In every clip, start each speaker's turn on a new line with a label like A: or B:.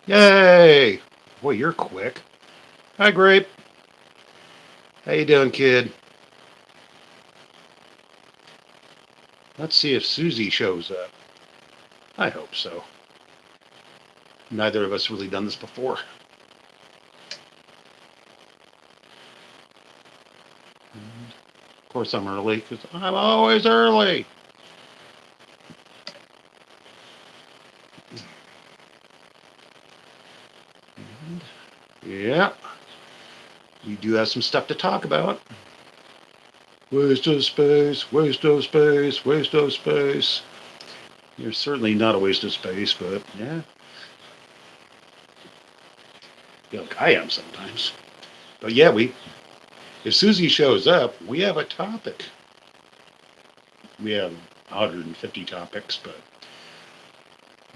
A: Yay! Boy, you're quick. Hi, Grape. How you doing, kid? Let's see if Susie shows up. I hope so. Neither of us really done this before. And of course, I'm early because I'm always early. And yeah, we do have some stuff to talk about. Waste of space, waste of space, waste of space. You're certainly not a waste of space, but yeah, feel like I am sometimes. But yeah, if Susie shows up, we have a topic. We have 150 topics, but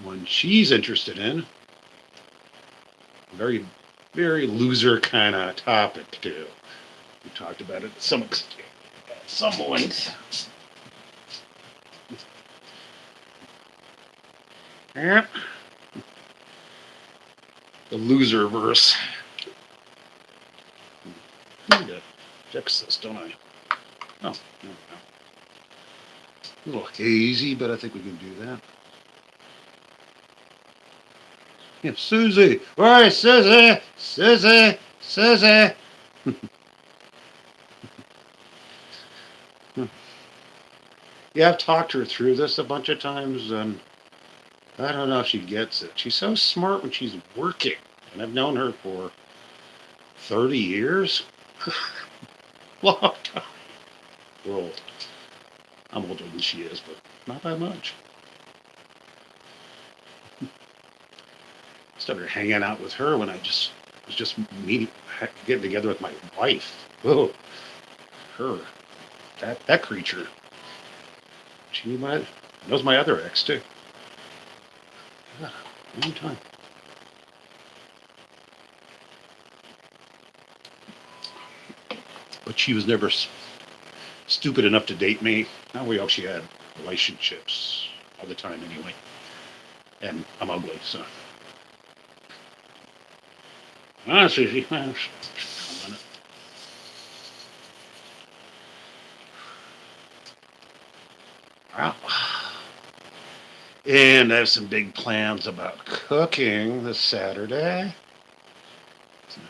A: one she's interested in, very, very loser kind of topic too. We talked about it at some length. Yeah, the loser verse. I need to fix this, don't I? Oh, no, no. A little hazy, but I think we can do that. Yeah, Susie. Where is Susie? Susie. Susie. Yeah, I've talked her through this a bunch of times, and I don't know if she gets it. She's so smart when she's working, and I've known her for 30 years. Long time. We're old. I'm older than she is, but not by much. Started hanging out with her when I was just meeting, getting together with my wife. Oh, her, that creature. She knows my other ex too. God, long time. But she was never stupid enough to date me. Now we actually had relationships all the time anyway. And I'm ugly, so. Susie. Wow. And I have some big plans about cooking this Saturday. So,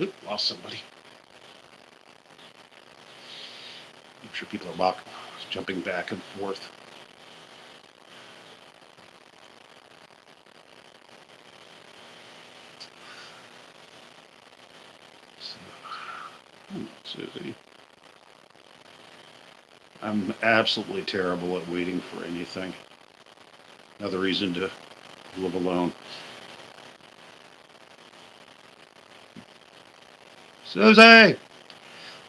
A: oop, lost somebody. I'm sure people are jumping back and forth. So, Susie. I'm absolutely terrible at waiting for anything. Another reason to live alone. Susie,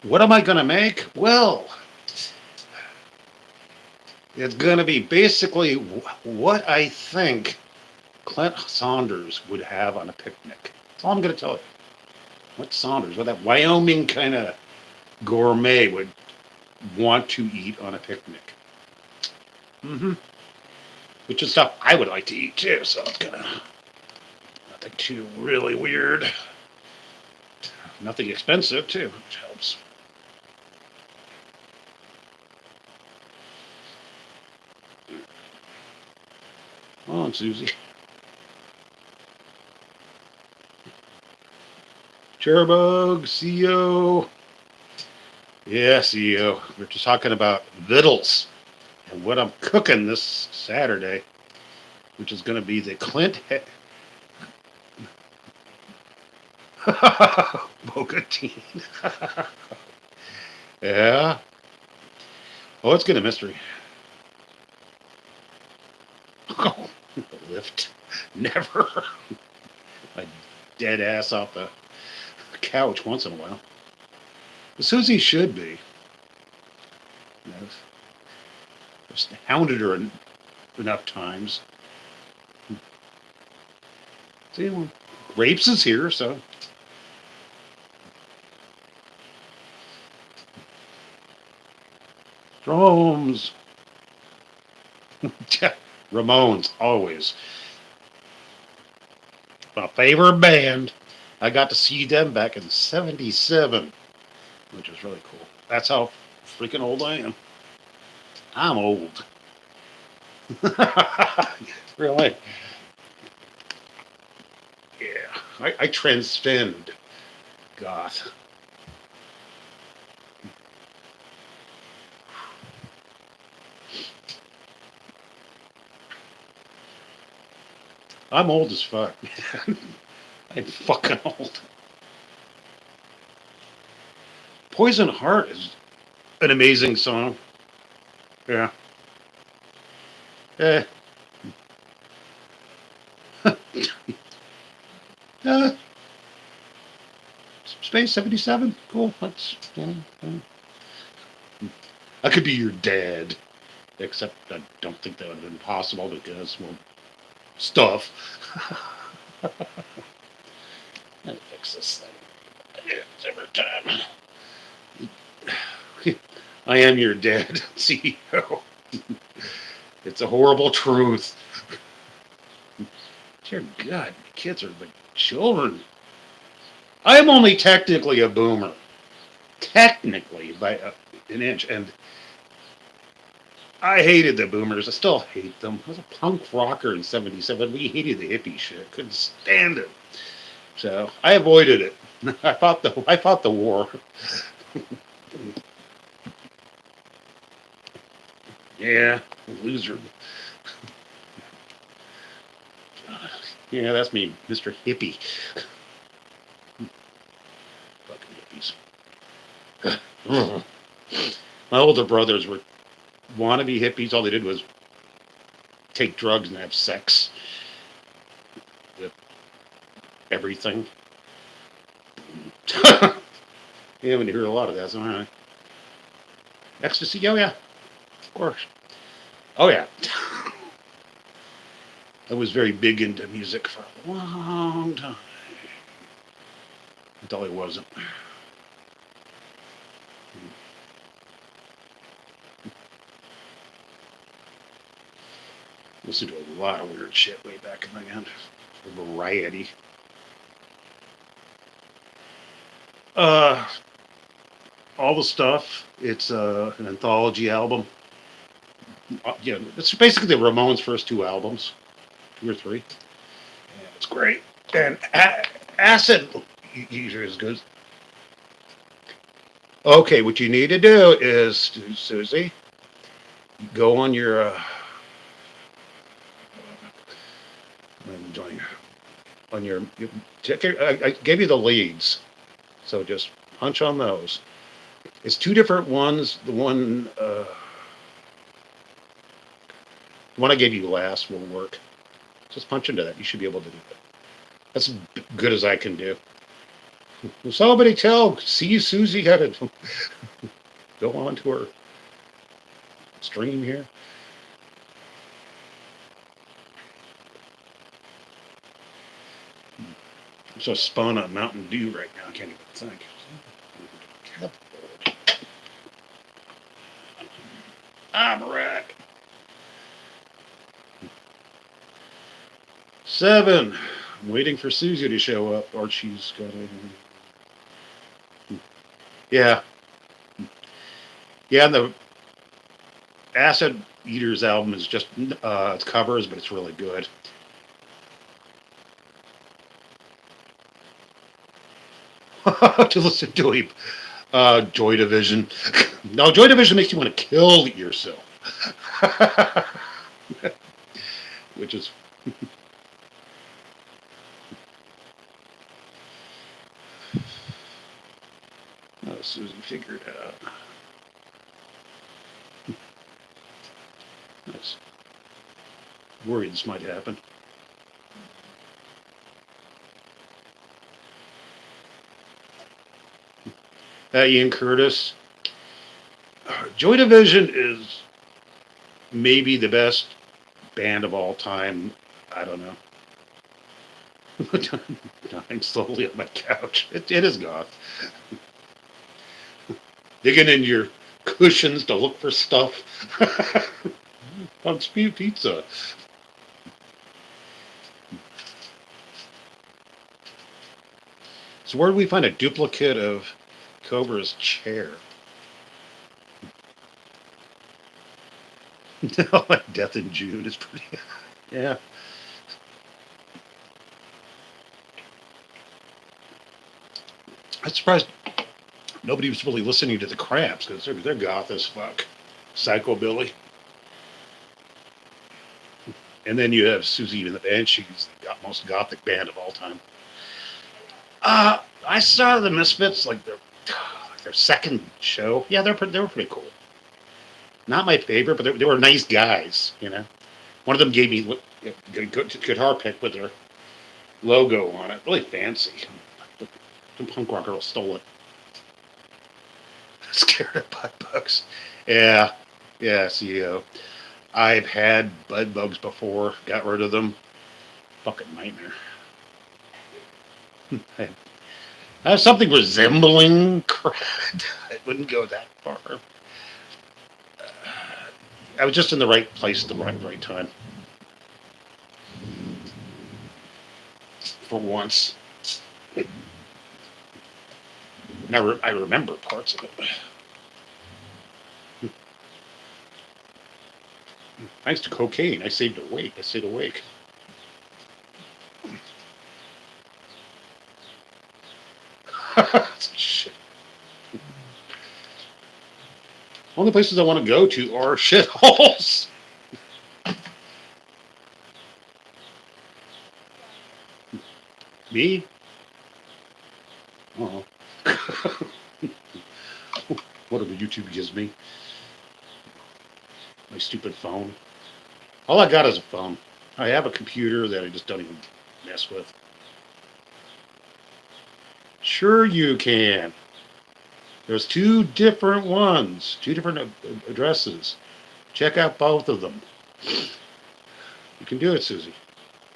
A: what am I going to make? Well, it's going to be basically what I think Clint Saunders would have on a picnic. That's all I'm going to tell you. What Saunders, what that Wyoming kind of gourmet would want to eat on a picnic. Mm-hmm. Which is stuff I would like to eat too, so it's gonna nothing too really weird. Nothing expensive too, which helps. Come on, Susie. Cherbug, CEO. Yeah, CEO. We're just talking about vittles and what I'm cooking this Saturday, which is going to be the Boca-Teen. Yeah. Oh, it's getting a mystery. Oh, lift. Never. My dead ass off the couch once in a while. But Susie should be. I've hounded her enough times. See, well, Grapes is here, so. Drums. Ramones, always. My favorite band. I got to see them back in '77, which was really cool. That's how freaking old I am. I'm old. Really? Yeah. I transcend goth. I'm old as fuck. I'm fucking old. Poison Heart is an amazing song. Yeah. Eh. uh, Space 77? Cool. That's, I could be your dad. Except I don't think that would have been possible because, well, stuff. Let me fix this thing. Yeah, every time. I am your dad, CEO. It's a horrible truth. Dear God, kids are like children. I am only technically a boomer. Technically, by an inch. And I hated the boomers. I still hate them. I was a punk rocker in '77. We hated the hippie shit. Couldn't stand it. So I avoided it. I fought the war. Yeah, loser. Yeah, that's me, Mr. Hippie. Fucking hippies. My older brothers were wannabe hippies. All they did was take drugs and have sex with everything. Yeah, when you hear a lot of that, so all right. Ecstasy, oh yeah, of course. Oh yeah. I was very big into music for a long time. Until I wasn't. Listened to a lot of weird shit way back in the end. A variety. Uh, all the stuff. It's an anthology album. Yeah, it's basically the Ramones' first two albums, two or three. Yeah, it's great. And Acid usually is good. Okay, what you need to do is, Susie, go on your. On your. I gave you the leads, so just punch on those. It's two different ones. The one I gave you last will work. Just punch into that. You should be able to do that. That's as good as I can do. Will somebody tell Susie how to go on to her stream here? I'm so spun on Mountain Dew right now. I can't even think. I'm a wreck. 7. I'm waiting for Susie to show up, or she's got to. Yeah. Yeah, and the Acid Eaters album is just it's covers, but it's really good. To listen to him. Joy Division. No, Joy Division makes you want to kill yourself. Which is. Oh, Susie figured it out. I was worried this might happen. Ian Curtis. Joy Division is maybe the best band of all time. I don't know. Dying slowly on my couch. It is goth. Digging in your cushions to look for stuff. On speed pizza. So where do we find a duplicate of Cobra's chair? No, like Death in June is pretty. Yeah. I'm surprised nobody was really listening to the Cramps because they're goth as fuck. Psychobilly. And then you have Susie and the Banshees, the most gothic band of all time. I saw the Misfits like their second show. Yeah, they were pretty cool. Not my favorite, but they were nice guys. You know, one of them gave me a guitar pick with their logo on it, really fancy. Some punk rock girl stole it. Scared of butt bugs. Yeah, yeah, CEO. I've had bud bugs before. Got rid of them. Fucking nightmare. I have something resembling crud. I wouldn't go that far. I was just in the right place at the right time for once. And I remember parts of it. Thanks to cocaine, I stayed awake. I stayed awake. Shit. Only places I want to go to are shitholes. Me? Oh. Whatever YouTube gives me. My stupid phone. All I got is a phone. I have a computer that I just don't even mess with. Sure you can. There's two different ones, two different addresses. Check out both of them. You can do it, Susie.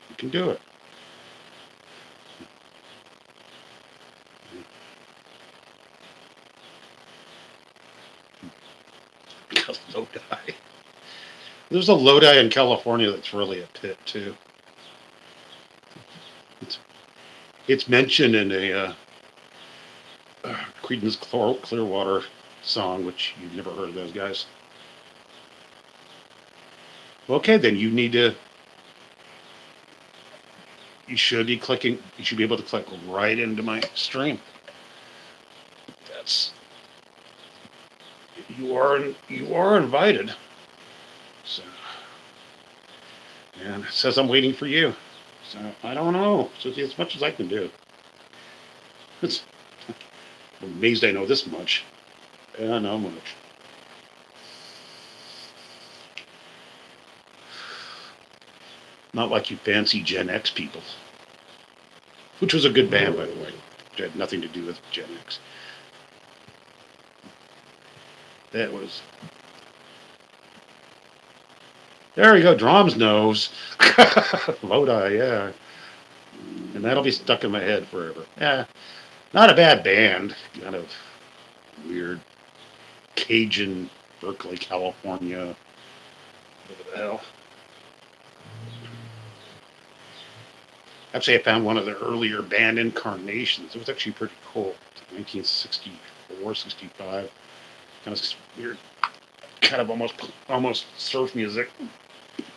A: You can do it. Lodi. There's a Lodi in California that's really a pit too. It's mentioned in a Creedence Clearwater song, which you've never heard of those guys. Okay, then you need to. You should be clicking. You should be able to click right into my stream. That's you are invited. So, and it says I'm waiting for you. So I don't know. So as much as I can do. It's I'm amazed I know this much. I know much. Not like you fancy Gen X people. Which was a good band, by the way. It had nothing to do with Gen X. That was. There we go, Drum's nose. Lodi, yeah. And that'll be stuck in my head forever. Yeah, not a bad band. Kind of weird. Cajun, Berkeley, California. What the hell? Actually, I found one of their earlier band incarnations. It was actually pretty cool. 1964, 65. Kind of weird. Kind of almost surf music.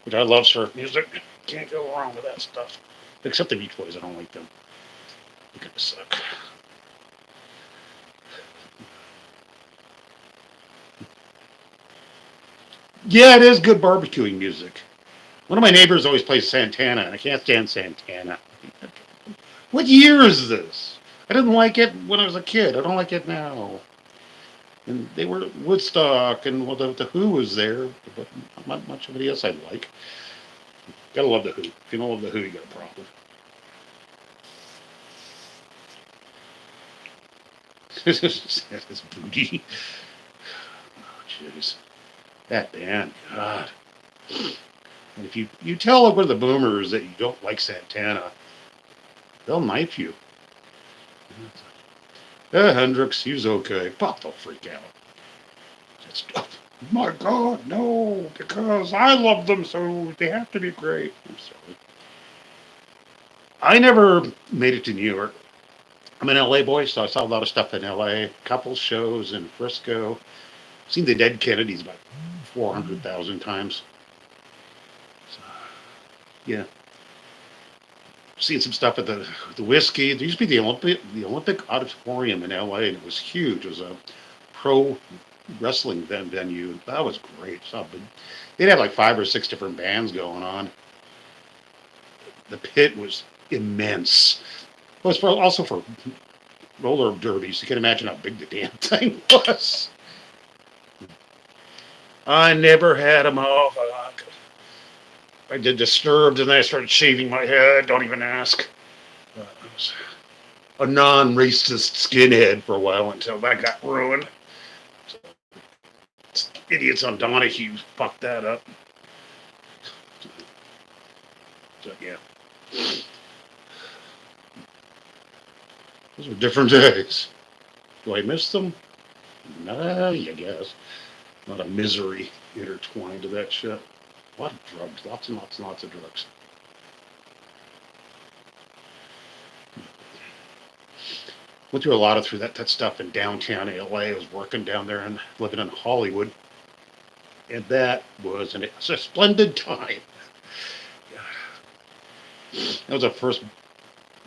A: Which I love surf music. Can't go wrong with that stuff. Except the Beach Boys, I don't like them. They kind of suck. Yeah, it is good barbecuing music. One of my neighbors always plays Santana, and I can't stand Santana. What year is this? I didn't like it when I was a kid. I don't like it now. And they were at Woodstock, and well, the Who was there, but not much of else I like. Gotta love the Who. If you don't love the Who, you got a problem. His booty. Oh, jeez. That band, God. And if you tell one of the boomers that you don't like Santana, they'll knife you. Hendrix, he's okay. Pop, they'll freak out. It's, oh, my God, no, because I love them so they have to be great. I'm sorry. I never made it to New York. I'm an LA boy, so I saw a lot of stuff in LA. Couple shows in Frisco. Seen the Dead Kennedys about 400,000 times. So, yeah, seen some stuff at the whiskey. There used to be the Olympic Auditorium in LA, and it was huge. It was a pro wrestling venue. That was great. So they'd have like 5 or 6 different bands going on. The pit was immense. Well, it's also for roller derbies. You can imagine how big the damn thing was. I never had them all. I did Disturbed, and then I started shaving my head. Don't even ask. I was a non-racist skinhead for a while until that got ruined. Idiots on Donahue fucked that up. So yeah, those were different days. Do I miss them? No, I guess. A lot of misery intertwined to that shit. A lot of drugs, lots and lots and lots of drugs. Went through a lot of through that stuff in downtown LA. I was working down there and living in Hollywood, and that was a splendid time. That was the first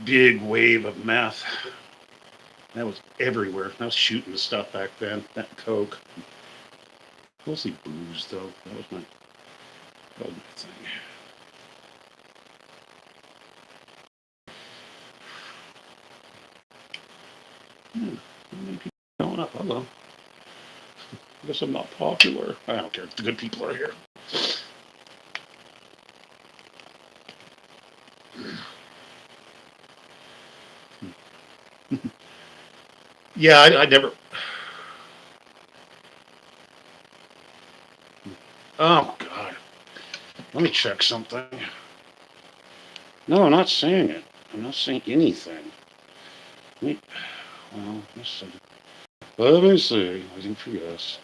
A: big wave of meth. That was everywhere. I was shooting the stuff back then. That coke, mostly booze though. That was my thing. Hmm. How many people showing up? Hello. I guess I'm not popular. I don't care. The good people are here. Yeah, I never. Oh God. Let me check something. No, I'm not saying it. I'm not saying anything. Let me, well, let's see. Let me see. Waiting for yes.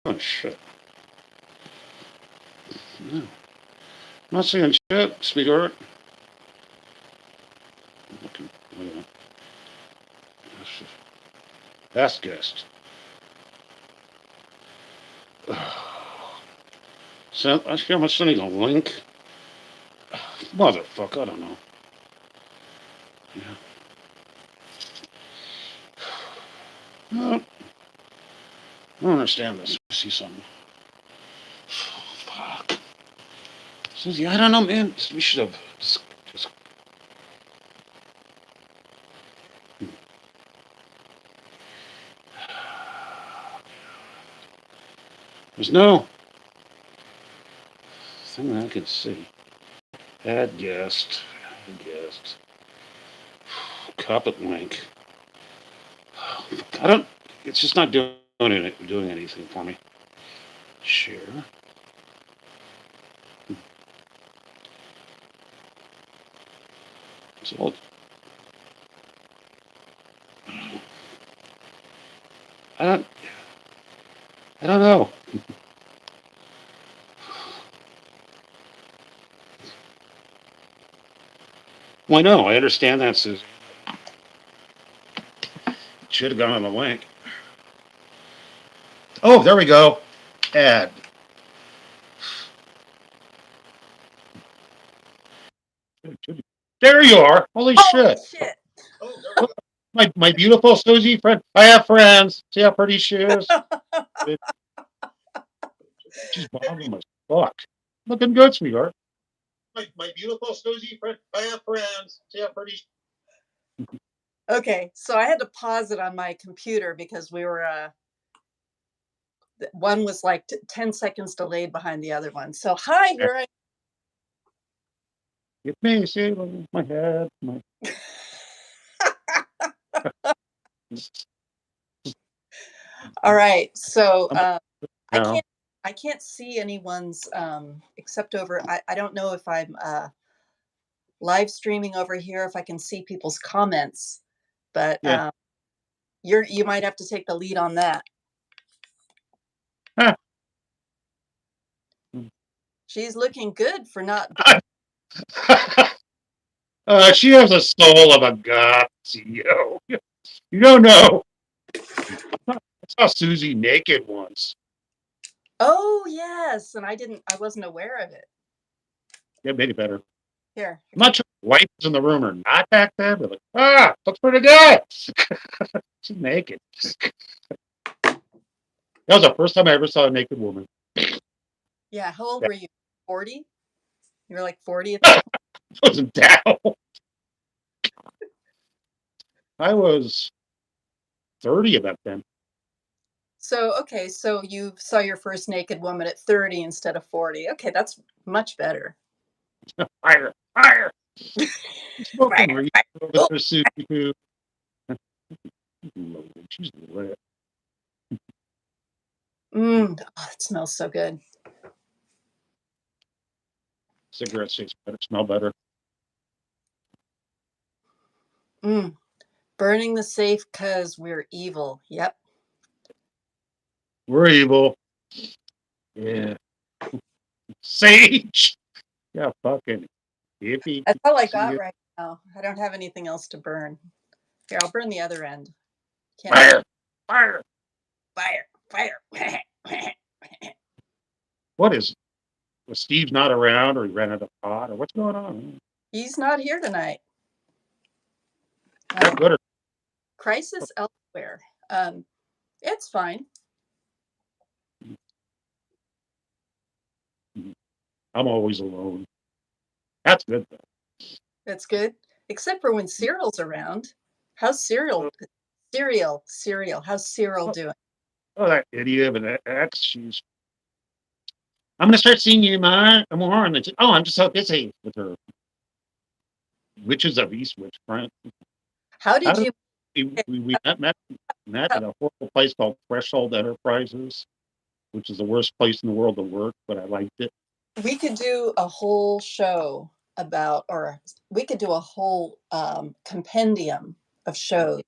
A: Oh shit. No. I'm not saying shit, sweetheart. Okay. Wait a minute. That's guest. So I am gonna sending a link. Motherfucker, I don't know. Yeah. No, I don't understand this. I see something. Fuck. Susie, I don't know, man. We should have just there's no thing that I can see. Add guest. Add guest. Copy link. I don't. It's just not doing anything for me. Share. So I don't. I don't know. Well, I know. I understand that, Susie. Should have gone on the link. Oh, there we go. Add. There you are. Holy
B: Holy
A: shit.
B: shit.
A: My beautiful Susie friend. I have friends. See how pretty she is? She's boggling my fuck. Looking good, sweetheart. My beautiful Susie friend. I have friends. See how pretty.
B: Okay, so I had to pause it on my computer because we were one was like 10 seconds delayed behind the other one. So hi, here I
A: It's me. See my head. My.
B: All right. So
A: I'm
B: I
A: now.
B: can't see anyone's except over I don't know if I'm live streaming over here if I can see people's comments, but
A: Yeah.
B: you might have to take the lead on that.
A: Ah.
B: She's looking good for not
A: She has a soul of a goth CEO. You don't know. I saw Susie naked once.
B: Oh, yes, and I wasn't aware of it.
A: Yeah, made it better.
B: Here,
A: I'm not sure if the wife was in the room or not back then, but like, looks pretty good. She's naked. That was the first time I ever saw a naked woman.
B: yeah, how old
A: That
B: were you? 40? You were like 40 at that point?
A: wasn't down. I was 30 about then.
B: So, okay, so you saw your first naked woman at 30 instead of 40. Okay, that's much better.
A: Fire, fire. Smoking
B: Fire,
A: weed
B: fire.
A: over
B: Oh,
A: there, Susie. She's loaded. She's lit.
B: oh, it smells so good.
A: Cigarettes taste better, smell better.
B: Mm, burning the safe because we're evil. Yep.
A: We're evil. Yeah. Sage. Yeah, fucking hippie.
B: That's all I
A: See
B: got
A: you.
B: right now. I don't have anything else to burn. Here, I'll burn the other end. Can't see.
A: Fire, fire.
B: Fire, fire.
A: What is it? Was Steve's not around or he ran out of pot or what's going on?
B: He's not here tonight.
A: That good or
B: Crisis elsewhere. Um, it's fine.
A: I'm always alone. That's good though.
B: That's good. Except for when Cyril's around. How's Cyril? Cereal. How's Cyril
A: Oh,
B: doing?
A: oh, that idiot of an ex. She's. I'm gonna start seeing you more, and then I'm just so busy with her Witches of Eastwich, friend.
B: How
A: How
B: did
A: did
B: you?
A: we met at a horrible place called Threshold Enterprises, which is the worst place in the world to work, but I liked it.
B: We could do a whole show about, or we could do a whole compendium of shows.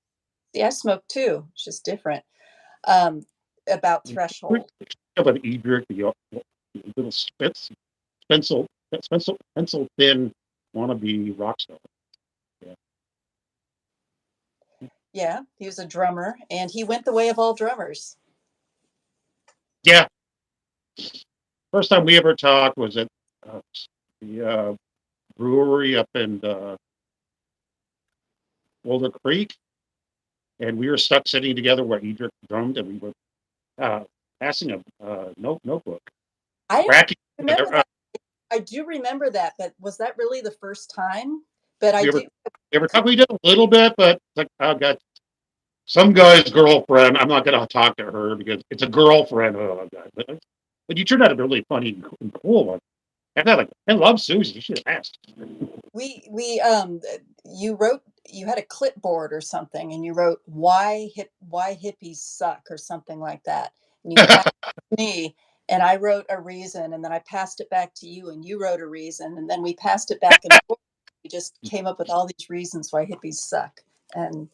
B: Yeah, I smoke too. It's just different. Um, about Threshold.
A: But Edric, the little pencil thin wannabe rock star. Yeah.
B: Yeah, he was a drummer, and he went the way of all drummers.
A: Yeah. First time we ever talked was at uh, the brewery up in Boulder Creek, and we were stuck sitting together where Edric drummed, and we were uh, passing a notebook,
B: I don't
A: cracking.
B: remember that. I do remember that, but was that really the first time? But I
A: We ever
B: do.
A: talk? We did a little bit, but like I got some guy's girlfriend. I'm not going to talk to her because it's a girlfriend. Oh god! But you turned out really funny and cool. Like I love Susie. You should have asked.
B: We you wrote, you had a clipboard or something, and you wrote why hippies suck or something like that, and you passed it to me, and I wrote a reason, and then I passed it back to you, and you wrote a reason, and then we passed it back and forth. We just came up with all these reasons why hippies suck, and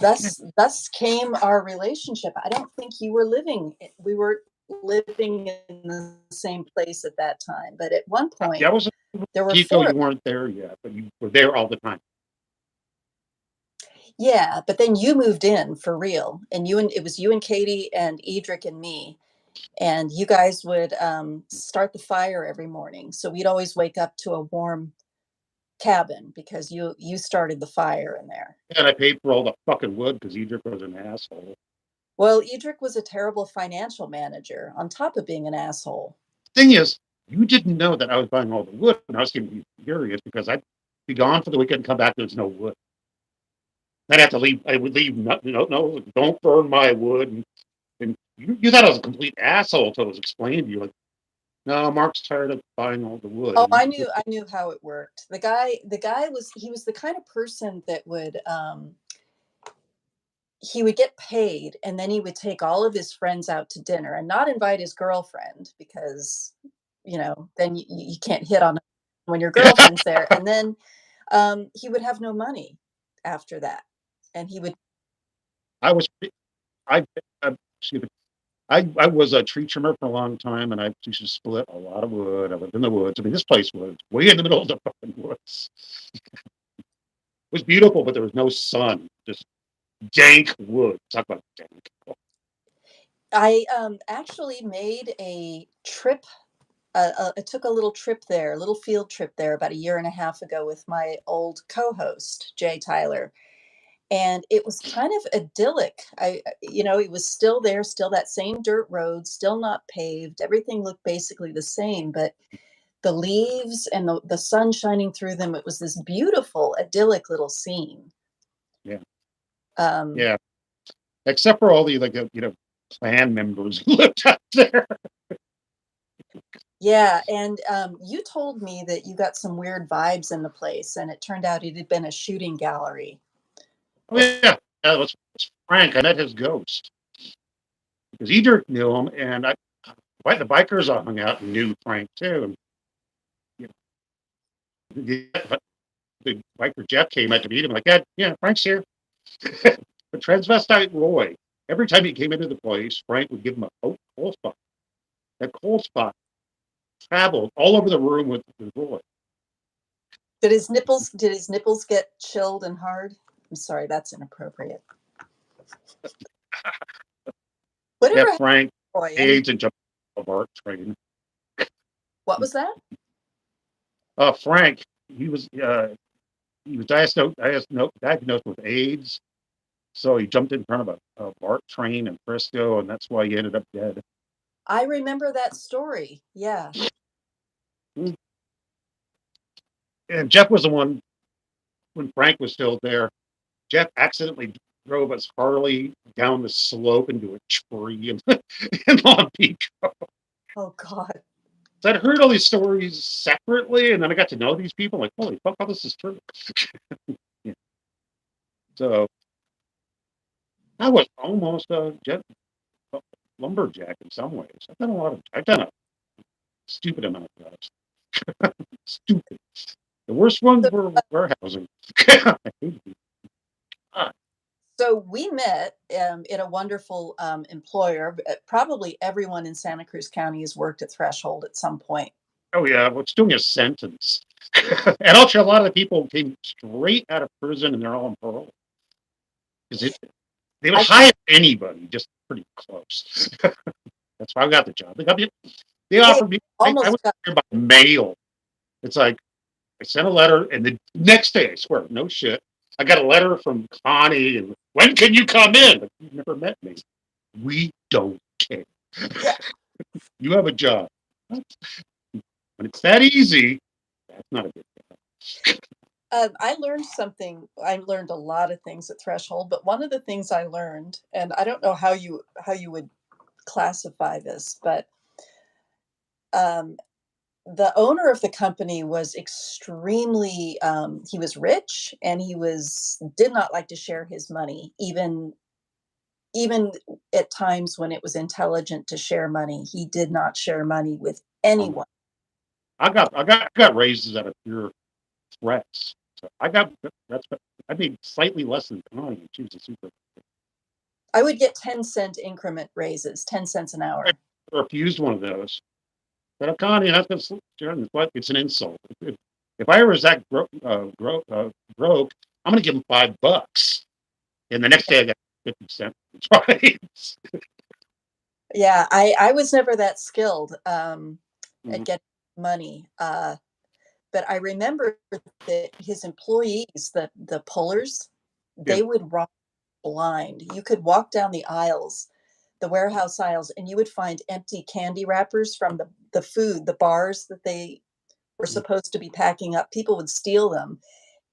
B: thus came our relationship. I don't think you were living. We were living in the same place at that time, but at one point
A: Yeah, I was
B: there were
A: Chico.
B: four.
A: You weren't there yet, but you were there all the time.
B: Yeah, but then you moved in for real, and it was you and Katie and Edric and me, and you guys would start the fire every morning. So we'd always wake up to a warm cabin because you started the fire in there.
A: And I paid for all the fucking wood because Edric was an asshole.
B: Well, Edric was a terrible financial manager on top of being an asshole.
A: Thing is, you didn't know that I was buying all the wood, and I was getting furious because I'd be gone for the weekend and come back. There's no wood. I'd have to leave. I would leave. No, no, no, don't burn my wood. And you thought I was a complete asshole until it was explained to you. Like, no, Mark's tired of buying all the wood.
B: Oh,
A: And
B: I knew how it worked. The guy was, he was the kind of person that would he would get paid, and then he would take all of his friends out to dinner and not invite his girlfriend because, then you can't hit on when your girlfriend's there. And then he would have no money after that. And he would,
A: I was, I, excuse me, I was a tree trimmer for a long time, and I used to split a lot of wood. I lived in the woods. I mean, this place was way in the middle of the fucking woods. It was beautiful, but there was no sun. Just dank wood. Talk about dank.
B: I actually made a trip. I took a little trip there, a little field trip there about a year and a half ago with my old co-host, Jay Tyler. And it was kind of idyllic. It was still there, still that same dirt road, still not paved. Everything looked basically the same, but the leaves and the sun shining through them, it was this beautiful, idyllic little scene.
A: Yeah,
B: Um,
A: yeah. Except for all the like clan members who lived out there.
B: yeah, and you told me that you got some weird vibes in the place, and it turned out it had been a shooting gallery.
A: Oh yeah, that was Frank. I met his ghost because Edric knew him, and the bikers I hung out knew Frank too. And you know, the biker Jeff came out to meet him, like, yeah, Frank's here. But transvestite Roy, every time he came into the place, Frank would give him a coal spot. That coal spot traveled all over the room with Roy.
B: Did his nipples get chilled and hard? I'm sorry, that's inappropriate.
A: Yeah,
B: Whatever happened
A: Frank,
B: to Roy?
A: AIDS and jumped of art train.
B: What was that?
A: Frank, he was diagnosed with AIDS, so he jumped in front of a BART train in Frisco, and that's why he ended up dead.
B: I remember that story. Yeah.
A: And Jeff was the one when Frank was still there. Jeff accidentally drove his Harley down the slope into a tree in Long Beach.
B: Oh God.
A: So I'd heard all these stories separately, and then I got to know these people. Like, holy fuck, all this is true. Yeah. So I was almost a lumberjack in some ways. I've done a stupid amount of jobs. Stupid. The worst ones
B: So,
A: were warehousing. Ah,
B: so we met in a wonderful employer. Probably everyone in Santa Cruz County has worked at Threshold at some point.
A: oh yeah, well, it's doing a sentence. And also, a lot of the people came straight out of prison, and they're all on parole because they would
B: I
A: hire anybody just pretty close. That's why I got the job. They
B: Hey,
A: offered me. I was
B: almost got.
A: hired by mail. It's like I sent a letter, and the next day, I swear, no shit, I got a letter from Connie, and when can you come in? Like, you've never met me. We don't care.
B: Yeah.
A: You have a job. When it's that easy, that's not a good job.
B: I learned something. I learned a lot of things at Threshold, but one of the things I learned, and I don't know how you would classify this, but um, the owner of the company was extremely. He was rich, and he was did not like to share his money, even at times when it was intelligent to share money. He did not share money with
A: Um,
B: anyone.
A: I got raises out of pure threats. So that's I made slightly less than Connie, and she was a super.
B: I would get 10-cent increment raises, 10 cents an
A: I
B: hour.
A: refused one of those. But Connie, that's what it's an insult. If I was that broke, I'm going to give him $5, and the next day I got 50 cents. Right?
B: Yeah, I was never that skilled, at
A: Mhm.
B: getting money, but I remember that his employees, the pullers,
A: Yeah,
B: they would rob blind. You could walk down the aisles, the warehouse aisles, and you would find empty candy wrappers from the food, the bars that they were
A: yeah,
B: supposed to be packing up. People would steal them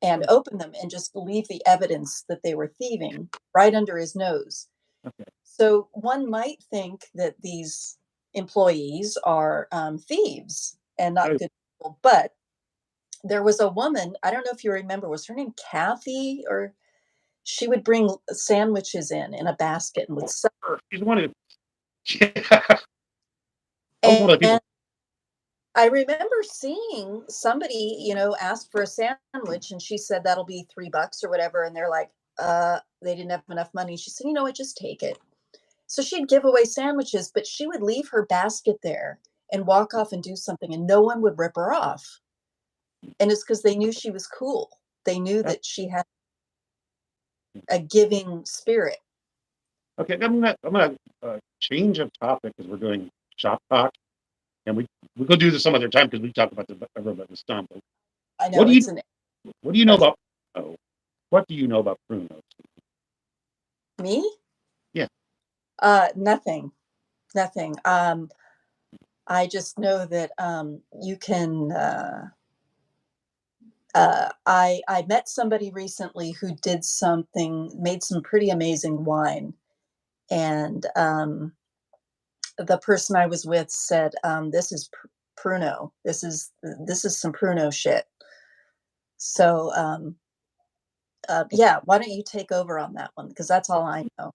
B: and
A: sure.
B: open them and just leave the evidence that they were thieving right under his nose.
A: Okay.
B: So one might think that these employees are thieves and not
A: Oh,
B: good people. But there was a woman, I don't know if you remember, was her name Kathy? Or she would bring sandwiches in a basket and would sell.
A: sure. He's one of yeah, that was one of the people.
B: And I remember seeing somebody, ask for a sandwich, and she said that'll be $3 or whatever. And they're like, they didn't have enough money. She said, you know what, just take it. So she'd give away sandwiches, but she would leave her basket there and walk off and do something, and no one would rip her off. And it's because they knew she was cool. They knew
A: That's,
B: that she had a giving spirit.
A: okay, I'm gonna change of topic because we're doing shop talk, and we could do this some other time because we talk about the everybody's stomp. But
B: I
A: what
B: know
A: do you
B: it's an
A: what do you know about oh what do you know about prunos?
B: me?
A: Yeah,
B: Nothing, nothing. I just know that you can. I met somebody recently who did something, made some pretty amazing wine, and the person I was with said, "This is Pruno. This is some Pruno shit." So yeah, why don't you take over on that one because that's all I know.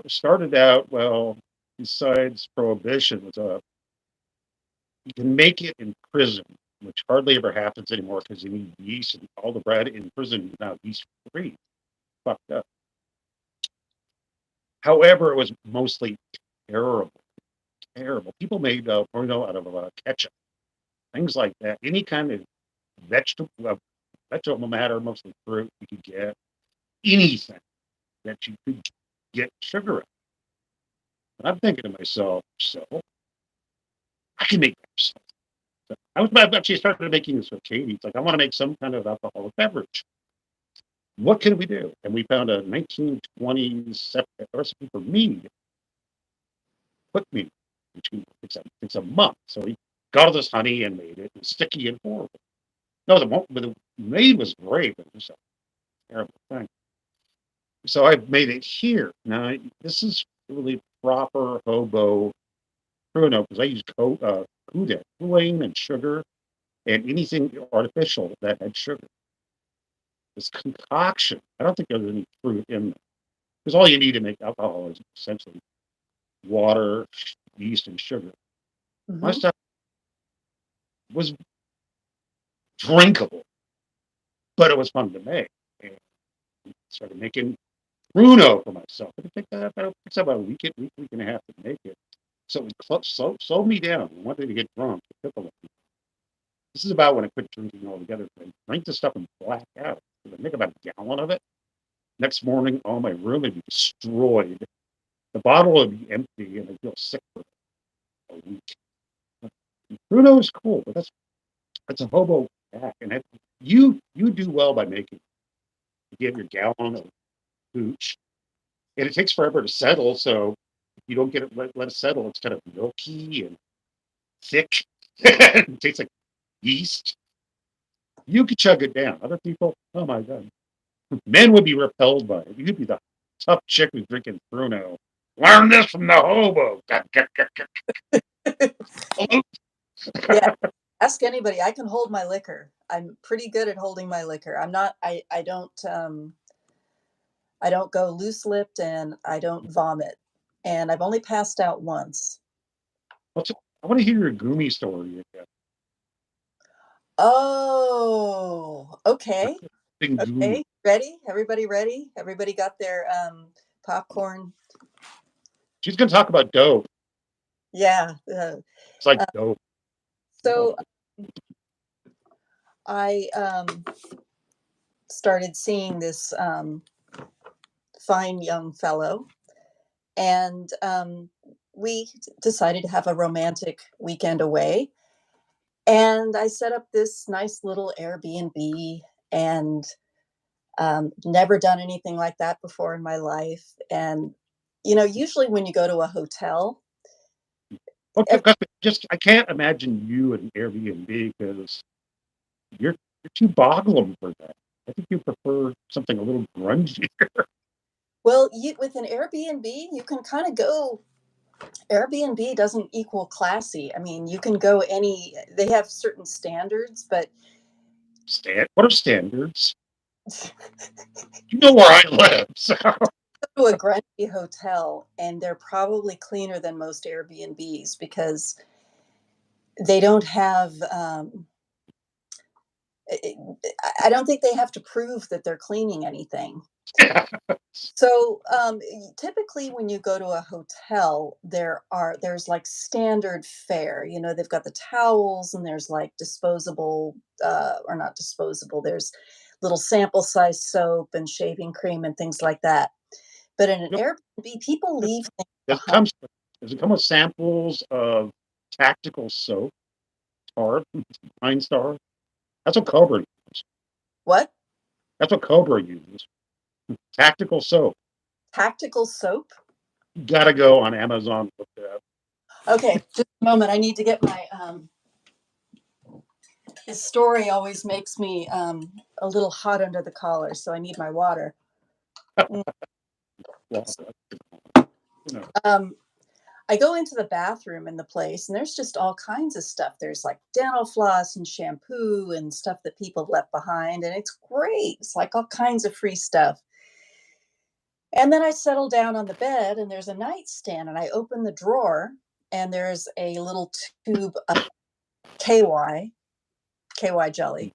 A: started out well. Besides prohibition, was you can make it in prison, which hardly ever happens anymore because you need yeast, and all the bread in prison is now yeast free. Fucked up. However, it was mostly terrible, terrible. People made porno out of ketchup, things like that. Any kind of vegetable matter, mostly fruit, you could get anything that you could get sugar in. And I'm thinking to myself, so I can make that. So I've actually started making this with Katie. It's like I want to make some kind of alcoholic beverage. What can we do? And we found a 1920s recipe for mead, quick mead, which it's a month. So we got all this honey and made it. It's sticky and horrible. No, the mead was great, but it was a terrible thing. So I've made it here. Now this is really proper hobo Pruno because I use Kool-Aid and sugar and anything artificial that had sugar. This concoction, I don't think there's any fruit in there because all you need to make alcohol is essentially water, yeast, and sugar. My
B: Hmm.
A: stuff was drinkable, but it was fun to make. And I started making Bruno for myself. It took it's about a week and a half to make it. So it slowed me down. I wanted to get drunk. It took a while. This is about when I quit drinking altogether. I drank this stuff and black out. I make about a gallon of it. Next morning, all my room would be destroyed. The bottle would be empty, and I feel sick for a week. Bruno is cool, but that's a hobo hack, and you do well by making. You get your gallon of hooch, and it takes forever to settle. So if you don't get it, let it settle. It's kind of milky and thick. It tastes like yeast. You could chug it down. Other people, oh my god, men would be repelled by it. You'd be the tough chick who's drinking Bruno. Learn this from the hobo.
B: Yeah, ask anybody. I can hold my liquor. I'm pretty good at holding my liquor. I'm not. I don't. I don't go loose lipped, and I don't vomit. And I've only passed out once.
A: I want to hear your Gumi story again.
B: Oh, okay.
A: Big Gumi.
B: Okay. Ready? Everybody ready? Everybody got their popcorn?
A: She's going to talk about dope.
B: Yeah.
A: It's like
B: Uh,
A: dope. Oh,
B: so I started seeing this fine young fellow, and we decided to have a romantic weekend away. And I set up this nice little Airbnb, and never done anything like that before in my life. And, usually when you go to a hotel,
A: okay,
B: ev-
A: 'cause just I can't imagine you and Airbnb because you're too boglum for that. I think you prefer something a little grungy.
B: well, with an Airbnb, you can kind of go. Airbnb doesn't equal classy. I mean, you can go they have certain standards, but
A: What are standards? You know where I live, so
B: go to a grungy hotel and they're probably cleaner than most Airbnbs because they don't have I don't think they have to prove that they're cleaning anything. So, typically when you go to a hotel, there's like standard fare. You know, they've got the towels and there's like disposable, or not disposable. There's little sample size soap and shaving cream and things like that. But in an
A: Yep.
B: Airbnb, people leave things
A: Does it
B: behind.
A: come does it come with samples of tactical soap, Tar, Pine Star? That's what Cobra uses.
B: What?
A: That's what Cobra uses. Tactical soap.
B: Tactical soap?
A: You gotta go on Amazon, look that up.
B: Okay, just a moment. I need to get my. His story always makes me a little hot under the collar, so I need my water. Mm.
A: Well, you know,
B: Um, I go into the bathroom in the place, and there's just all kinds of stuff. There's like dental floss and shampoo and stuff that people left behind, and it's great. It's like all kinds of free stuff. And then I settle down on the bed, and there's a nightstand, and I open the drawer, and there's a little tube of KY, KY jelly.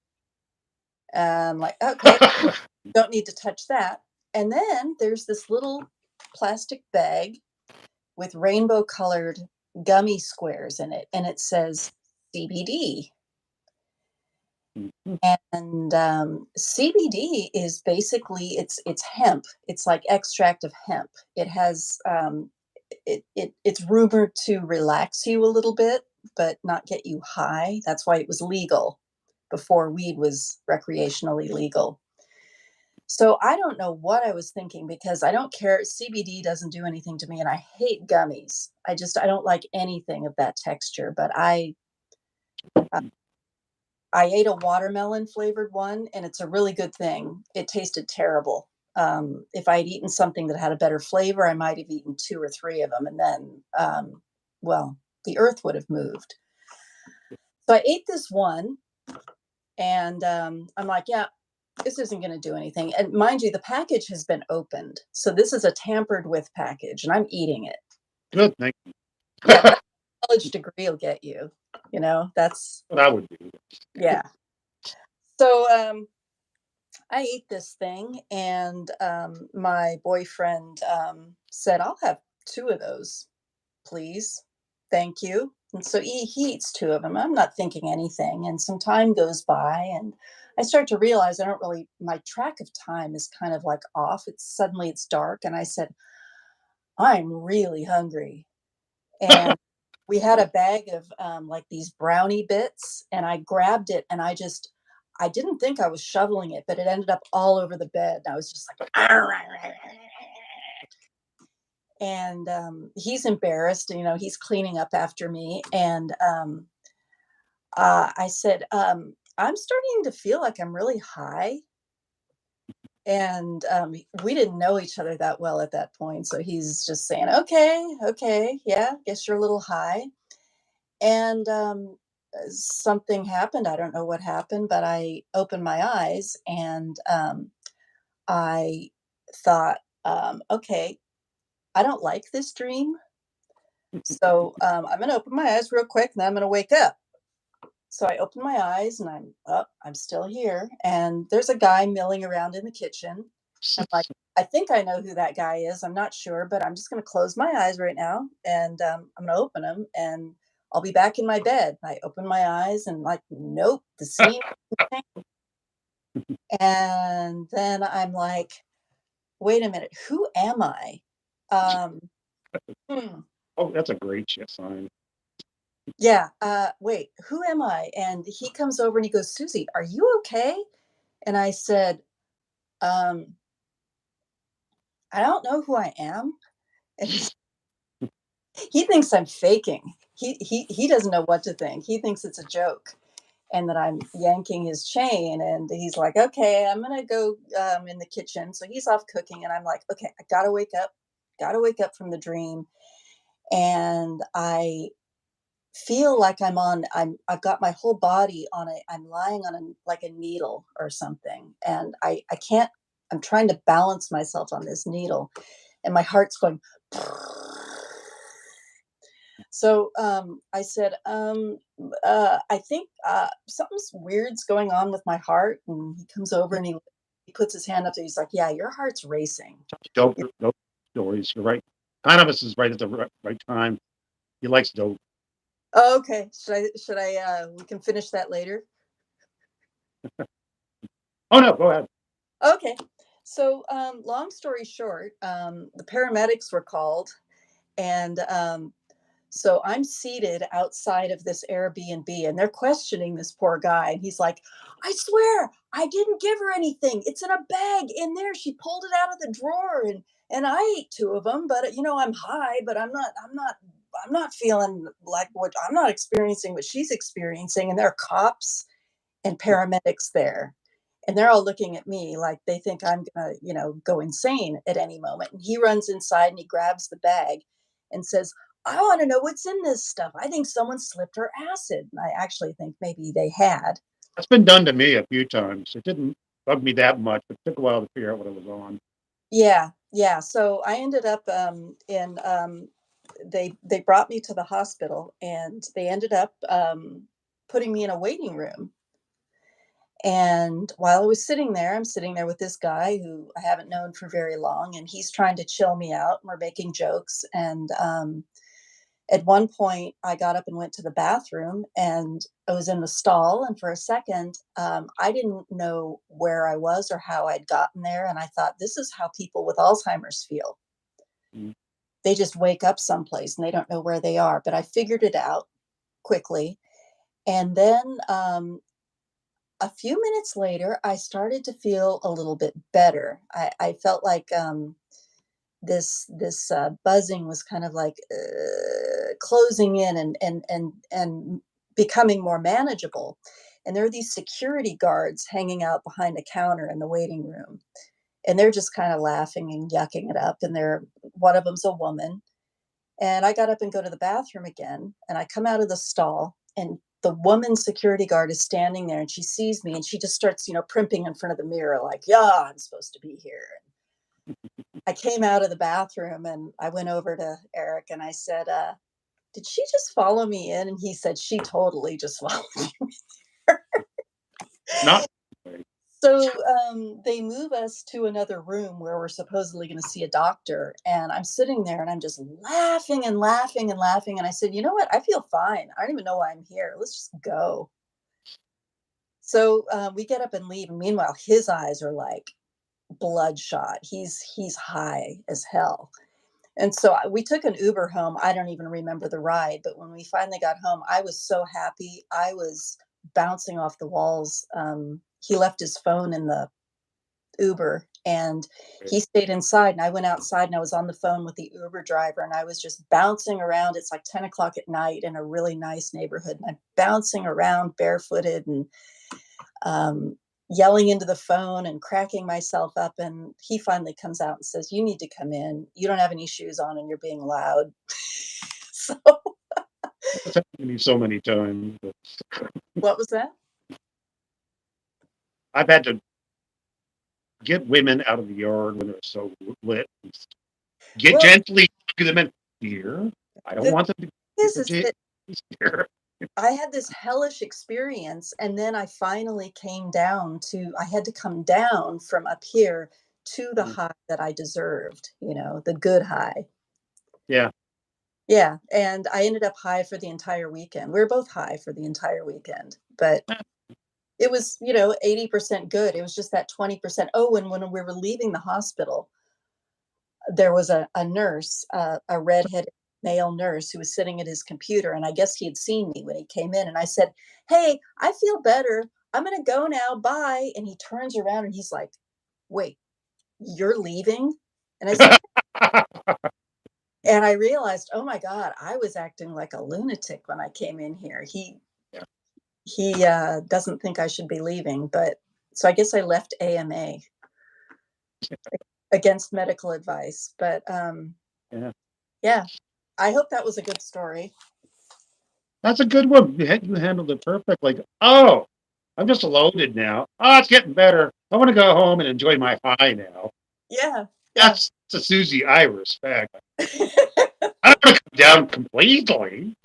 B: Like, okay, don't need to touch that. And then there's this little plastic bag with rainbow colored gummy squares in it, and it says CBD.
A: Mhm.
B: And CBD is basically it's hemp. It's like extract of hemp. It has it's rumored to relax you a little bit, but not get you high. That's why it was legal before weed was recreationally legal. So I don't know what I was thinking because I don't care. CBD doesn't do anything to me, and I hate gummies. I don't like anything of that texture. But I ate a watermelon flavored one, and it's a really good thing. It tasted terrible. If I had eaten something that had a better flavor, I might have eaten two or three of them, and then, well, the earth would have moved. So I ate this one, and I'm like, yeah, this isn't going to do anything. And mind you, the package has been opened. So this is a tampered with package, and I'm eating it.
A: Good, thank you.
B: Yeah, that's what a college degree will get you. That's,
A: What I would do.
B: yeah. So I ate this thing, and my boyfriend said, I'll have two of those, please. Thank you. And so he eats two of them. I'm not thinking anything. And some time goes by, and I start to realize I don't really, my track of time is kind of like off. It's dark. And I said, I'm really hungry. And we had a bag of like these brownie bits, and I grabbed it, and I didn't think I was shoveling it, but it ended up all over the bed. And I was just like, and he's embarrassed. He's cleaning up after me. And I said, I'm starting to feel like I'm really high. And we didn't know each other that well at that point. So he's just saying, okay, okay, yeah, guess you're a little high. And something happened. I don't know what happened, but I opened my eyes, and I thought, okay, I don't like this dream. So I'm going to open my eyes real quick, and then I'm going to wake up. So I open my eyes, and I'm up. I'm still here. And there's a guy milling around in the kitchen. I'm like, I think I know who that guy is. I'm not sure, but I'm just going to close my eyes right now, and I'm going to open them, and I'll be back in my bed. I open my eyes, and like, nope, the scene. And then I'm like, wait a minute, who am I? Um, hmm,
A: Oh, that's a great shit sign.
B: yeah, wait, who am I? And he comes over and he goes, Susie, are you okay? And I said, um, I don't know who I am. And he thinks I'm faking. He doesn't know what to think. He thinks it's a joke and that I'm yanking his chain. And he's like, okay, I'm gonna go in the kitchen. So he's off cooking, and I'm like, okay, I gotta wake up from the dream. And I feel like I've got my whole body on I'm lying on like a needle or something, and I can't. I'm trying to balance myself on this needle, and my heart's going. So I said, I think something's weird's going on with my heart. And he comes over and he he puts his hand up there. He's like, "Yeah, your heart's racing."
A: Dope,
B: Yeah.
A: dope stories. You're right. Cannabis is right at the right time. He likes dope.
B: Oh, okay. Should I we can finish that later?
A: Oh no, go ahead.
B: Okay. So, long story short, the paramedics were called, and so I'm seated outside of this Airbnb, and they're questioning this poor guy. And he's like, "I swear, I didn't give her anything. It's in a bag in there. She pulled it out of the drawer, and I ate two of them. But I'm high, but I'm not feeling like what I'm not experiencing what she's experiencing." And there are cops and paramedics there. And they're all looking at me like they think I'm gonna, go insane at any moment. And he runs inside and he grabs the bag and says, "I want to know what's in this stuff. I think someone slipped her acid." And I actually think maybe they had.
A: That's been done to me a few times. It didn't bug me that much, but it took a while to figure out what it was on.
B: Yeah, yeah. So I ended up in they brought me to the hospital and they ended up putting me in a waiting room. And while I was sitting there, I'm sitting there with this guy who I haven't known for very long, and he's trying to chill me out. And we're making jokes. And at one point, I got up and went to the bathroom, and I was in the stall. And for a second, I didn't know where I was or how I'd gotten there. And I thought, this is how people with Alzheimer's feel.
A: Mm.
B: They just wake up someplace and they don't know where they are. But I figured it out quickly. And then a few minutes later, I started to feel a little bit better. I felt like this buzzing was kind of like closing in and becoming more manageable. And there are these security guards hanging out behind a counter in the waiting room, and they're just kind of laughing and yucking it up. And they're one of them's a woman, and I got up and go to the bathroom again, and I come out of the stall, and the woman security guard is standing there, and she sees me, and she just starts, primping in front of the mirror like, "Yeah, I'm supposed to be here." I came out of the bathroom, and I went over to Eric, and I said, "Did she just follow me in?" And he said, "She totally just followed you."
A: Not
B: So they move us to another room where we're supposedly going to see a doctor. And I'm sitting there and I'm just laughing and laughing and laughing. And I said, "You know what? I feel fine. I don't even know why I'm here. Let's just go." So we get up and leave. And meanwhile, his eyes are like bloodshot. He's high as hell. And so we took an Uber home. I don't even remember the ride. But when we finally got home, I was so happy. I was bouncing off the walls. He left his phone in the Uber, and he stayed inside, and I went outside, and I was on the phone with the Uber driver, and I was just bouncing around. It's like 10 o'clock at night in a really nice neighborhood, and I'm bouncing around barefooted and um, yelling into the phone and cracking myself up. And he finally comes out and says, "You need to come in. You don't have any shoes on and you're being loud." So
A: That's happened to me so many times. But
B: what was that?
A: I've had to get women out of the yard when they're so lit. Get
B: Well,
A: gently to them in here. I don't
B: the
A: want them to
B: thing is
A: get
B: that
A: here.
B: I had this hellish experience, and then I finally came down to I had to come down from up here to the high that I deserved, the good high.
A: Yeah.
B: Yeah, and I ended up high for the entire weekend. We were both high for the entire weekend, but it was, 80% good. It was just that 20%. Oh, and when we were leaving the hospital, there was a nurse, a redheaded male nurse who was sitting at his computer, and I guess he had seen me when he came in, and I said, "Hey, I feel better. I'm gonna go now. Bye." And he turns around and he's like, "Wait, you're leaving?" And I said, and I realized, oh my God, I was acting like a lunatic when I came in here.
A: Yeah.
B: He doesn't think I should be leaving, but so I guess I left AMA against medical advice. But
A: Yeah.
B: yeah, I hope that was a good story.
A: That's a good one. You handled it perfect. Like, oh, I'm just loaded now. Oh, it's getting better. I want to go home and enjoy my high now.
B: Yeah, yeah.
A: That's the Susie I respect. I don't want to come down completely.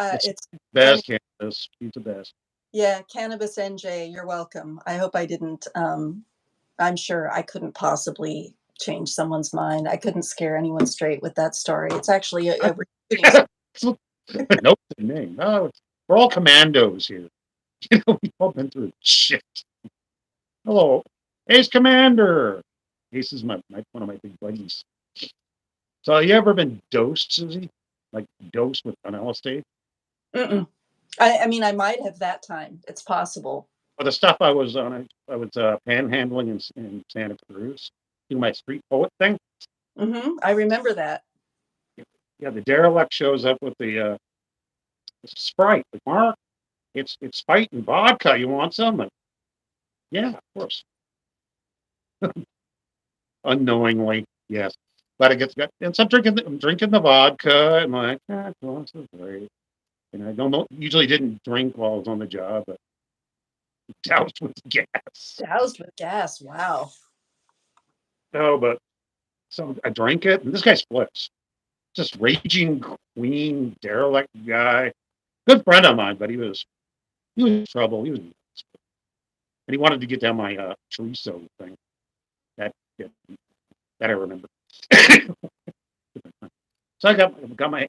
A: It's
B: It's
A: the
B: funny.
A: best, Candace. She's the best.
B: Yeah, Cannabis NJ, you're welcome. I hope I didn't, I'm sure I couldn't possibly change someone's mind. I couldn't scare anyone straight with that story. It's actually a recruiting story.
A: So, nope, the name. No, we're all commandos here. We've all been through shit. Hello, Ace Commander. Ace is my one of my big buddies. So you ever been dosed, Susie? Like dosed with an LSD?
B: Mm-mm. I mean, I might have that time. It's possible.
A: Well, the stuff I was on, I was panhandling in Santa Cruz, doing my street poet thing.
B: I remember that.
A: Yeah, the derelict shows up with the Sprite. Like, Mark, it's Sprite and vodka. You want some? Like, yeah, of course. Unknowingly, yes. But it gets got, and so I'm drinking the vodka, and like, well, this is great. And I don't know, usually didn't drink while I was on the job, but doused with gas.
B: Doused with gas. Wow.
A: No, but so I drank it, and this guy splits. Just raging queen, derelict guy. Good friend of mine, but he was in trouble. And he wanted to get down my chorizo thing. That yeah, that I remember. So I got my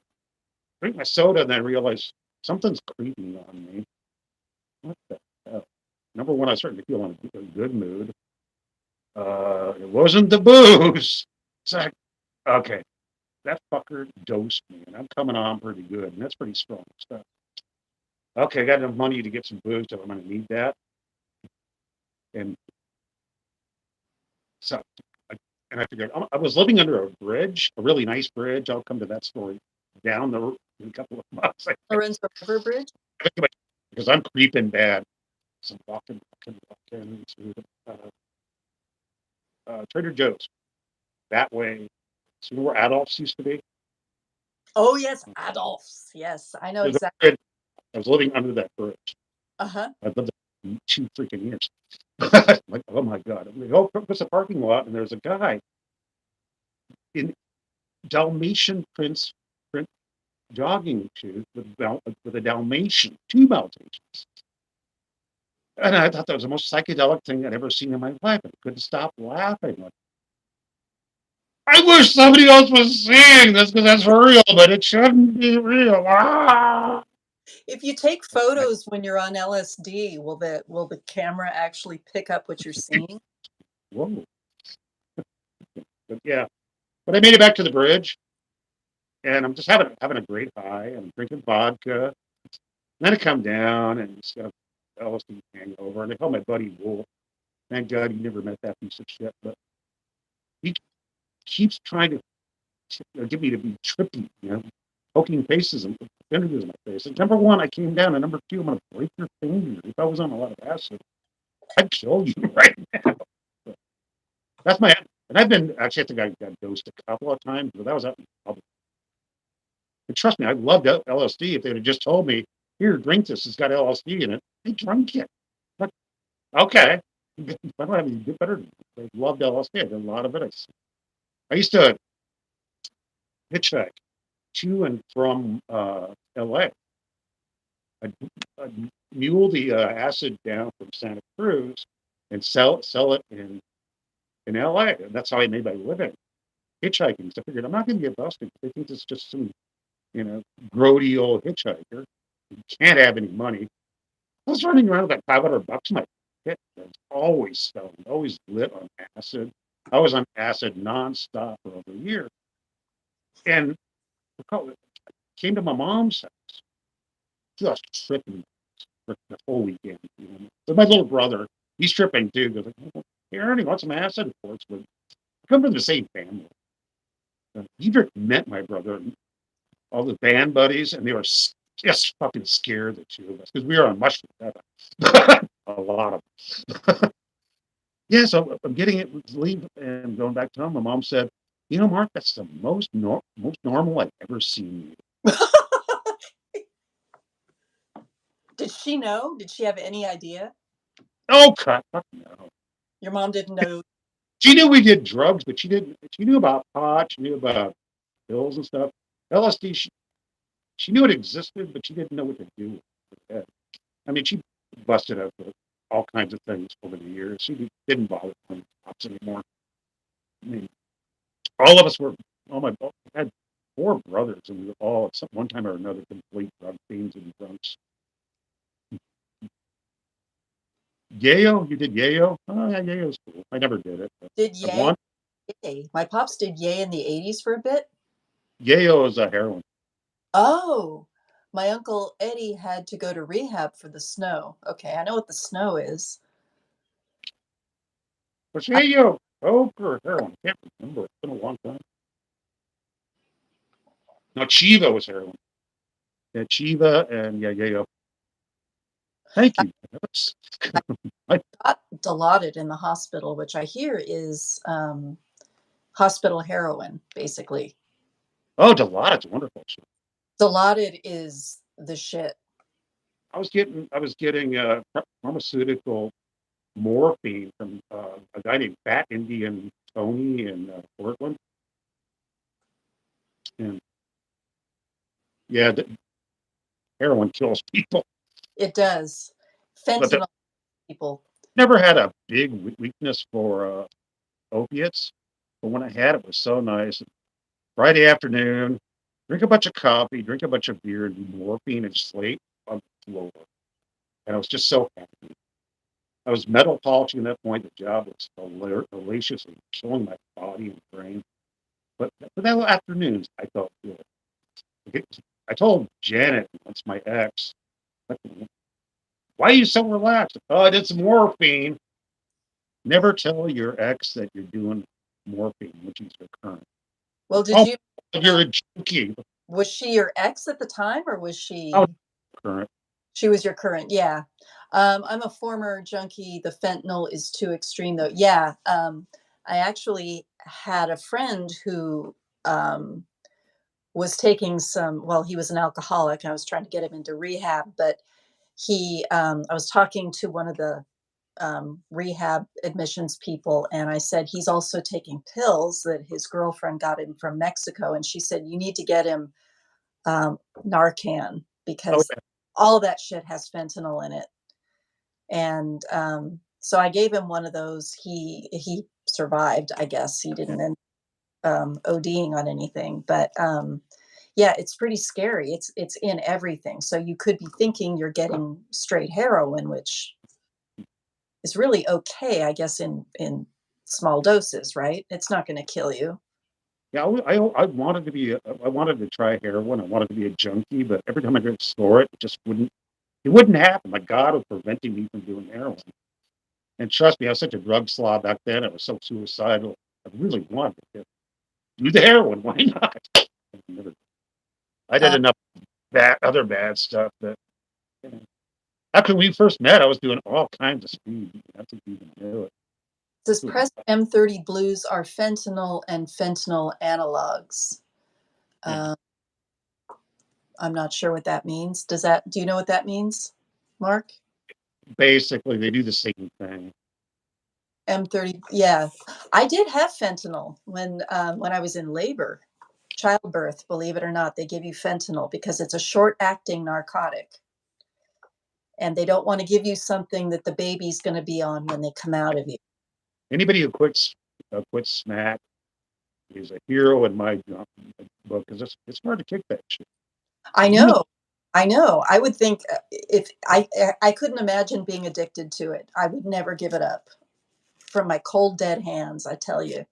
A: drink my soda, and then I realized something's creeping on me. What the hell? Number one, I was starting to feel in a good mood. It wasn't the booze. It's like, okay, that fucker dosed me, and I'm coming on pretty good, and that's pretty strong stuff. Okay, I got enough money to get some booze, so I'm going to need that. And so, I, and I figured I was living under a bridge, a really nice bridge. I'll come to that story down the in a couple of months. I think.
B: Lorenzo River Bridge.
A: Because I'm creeping bad. So walking to Trader Joe's. That way, so where Adolph's used to be.
B: Oh yes, Adolph's. Yes, I know
A: There's a
B: exactly.
A: bridge. I was living under that bridge.
B: Uh-huh.
A: I lived there 2 freaking years. Like, oh my god! We go across the parking lot, and there's a guy in Dalmatian print jogging shoes with a Dalmatian, two Dalmatians. And I thought that was the most psychedelic thing I'd ever seen in my life. I couldn't stop laughing. Like, I wish somebody else was seeing this because that's real, but it shouldn't be real. Ah!
B: If you take photos when you're on LSD, will the camera actually pick up what you're seeing?
A: Whoa. But yeah, but I made it back to the bridge, and I'm just having a great high. I'm drinking vodka. And then I come down and it's got LSD hangover, and I call my buddy Wolf. Thank God you never met that piece of shit, but he keeps trying to get me to be trippy, poking faces and fingers in my face. And number one, I came down, and number two, I'm gonna break your finger. If I was on a lot of acid, I'd kill you right now. So that's my and I've been actually I think I got dosed a couple of times, but that was out in public. And trust me, I loved LSD. If they'd have just told me, here, drink this, it's got LSD in it, I drank it. But okay. I don't have any good better. I loved LSD. I did a lot of it. I used to hitchhike to and from LA. I'd mule the acid down from Santa Cruz and sell it in LA. And that's how I made my living hitchhiking. So I figured I'm not going to get busted. They think it's just some, you know, grody old hitchhiker. You can't have any money. I was running around with like $500 in my pocket. I was always stoned, always lit on acid. I was on acid nonstop for over a year. And came to my mom's house, just tripping for the whole weekend. But my little brother, he's tripping too. Goes like, hey, Ernie, want some acid? Of course, but I come from the same family. Diedrich met my brother and all the band buddies, and they were just fucking scared, the two of us, because we were on mushroom heaven. A lot of them. Yeah, so I'm getting it, leave, and going back to home. My mom said, Mark, that's the most normal I've ever seen you.
B: Did she know? Did she have any idea?
A: Oh, cut. Fuck no.
B: Your mom didn't know.
A: She knew we did drugs, but she didn't. She knew about pot. She knew about pills and stuff. LSD. She knew it existed, but she didn't know what to do with it. I mean, she busted up with all kinds of things over the years. She didn't bother playing cops anymore. I mean, all of us were, I had four brothers, and we were all at some one time or another complete drug fiends and drunks. Yayo, you did yayo? Oh yeah, yayo's cool. I never did it. But
B: Did
A: I
B: Yay?
A: want
B: Yay. My pops did Yay in the 80s for a bit.
A: yayo is a heroin.
B: Oh, my uncle Eddie had to go to rehab for the snow. Okay, I know what the snow is.
A: What's yayo? Coke or heroin? I can't remember. It's been a long time. No, Chiva was heroin. Yeah, Chiva and yeah, yayo. Thank
B: I
A: you. I,
B: got Dilaudid in the hospital, which I hear is hospital heroin, basically.
A: oh, Dilaudid's wonderful.
B: Dilaudid is the shit.
A: I was getting pharmaceutical morphine from a guy named Fat Indian Tony in Portland, and yeah, heroin kills people.
B: It does.
A: But the,
B: Fentanyl people.
A: never had a big weakness for opiates. But when I had it, it was so nice. Friday afternoon, drink a bunch of coffee, drink a bunch of beer, and do morphine and slate on the floor. And I was just so happy. I was metal polishing at that point. The job was hellacious and killing my body and brain. But that afternoons, I felt good. Okay, I told Janet, that's my ex, why are you so relaxed? Oh, I did some morphine. Never tell your ex that you're doing morphine, which is your current.
B: Well, did
A: Oh,
B: you
A: you're a junkie.
B: was she your ex at the time or was
A: Oh,
B: she
A: current.
B: she was your current? Yeah. I'm a former junkie. The fentanyl is too extreme though. Yeah. I actually had a friend who um was taking some, well, he was an alcoholic and I was trying to get him into rehab, but I was talking to one of the rehab admissions people, and I said, he's also taking pills that his girlfriend got him from Mexico. And she said, you need to get him Narcan
A: Oh,
B: because all of that shit has fentanyl in it. And so I gave him one of those. He survived, I guess. He didn't end ODing on anything, but yeah, it's pretty scary. It's in everything. So you could be thinking you're getting straight heroin, which is really okay, I guess, in small doses, right? It's not going to kill you.
A: yeah. I wanted to be. I wanted to try heroin. I wanted to be a junkie, but every time I go to store it, it just wouldn't. It wouldn't happen. My God was preventing me from doing heroin. And trust me, I was such a drug slob back then. I was so suicidal. I really wanted to do the heroin. Why not? I did
B: Uh,
A: enough other bad stuff that you know, after we first met, I was doing all kinds of speed. I think you can do it.
B: Says
A: It was
B: Press M30 blues are fentanyl and fentanyl analogs.
A: yeah,
B: Uh, I'm not sure what that means. Do you know what that means, Mark?
A: basically, they do the same thing.
B: M30, yeah. I did have fentanyl when I was in labor, childbirth, believe it or not. They give you fentanyl because it's a short-acting narcotic, and they don't want to give you something that the baby's going to be on when they come out of you.
A: Anybody who quits smack is a hero in my book because it's hard to kick that shit.
B: I
A: Even
B: know. I know. I would think if I couldn't imagine being addicted to it. I would never give it up from my cold dead hands, I tell you.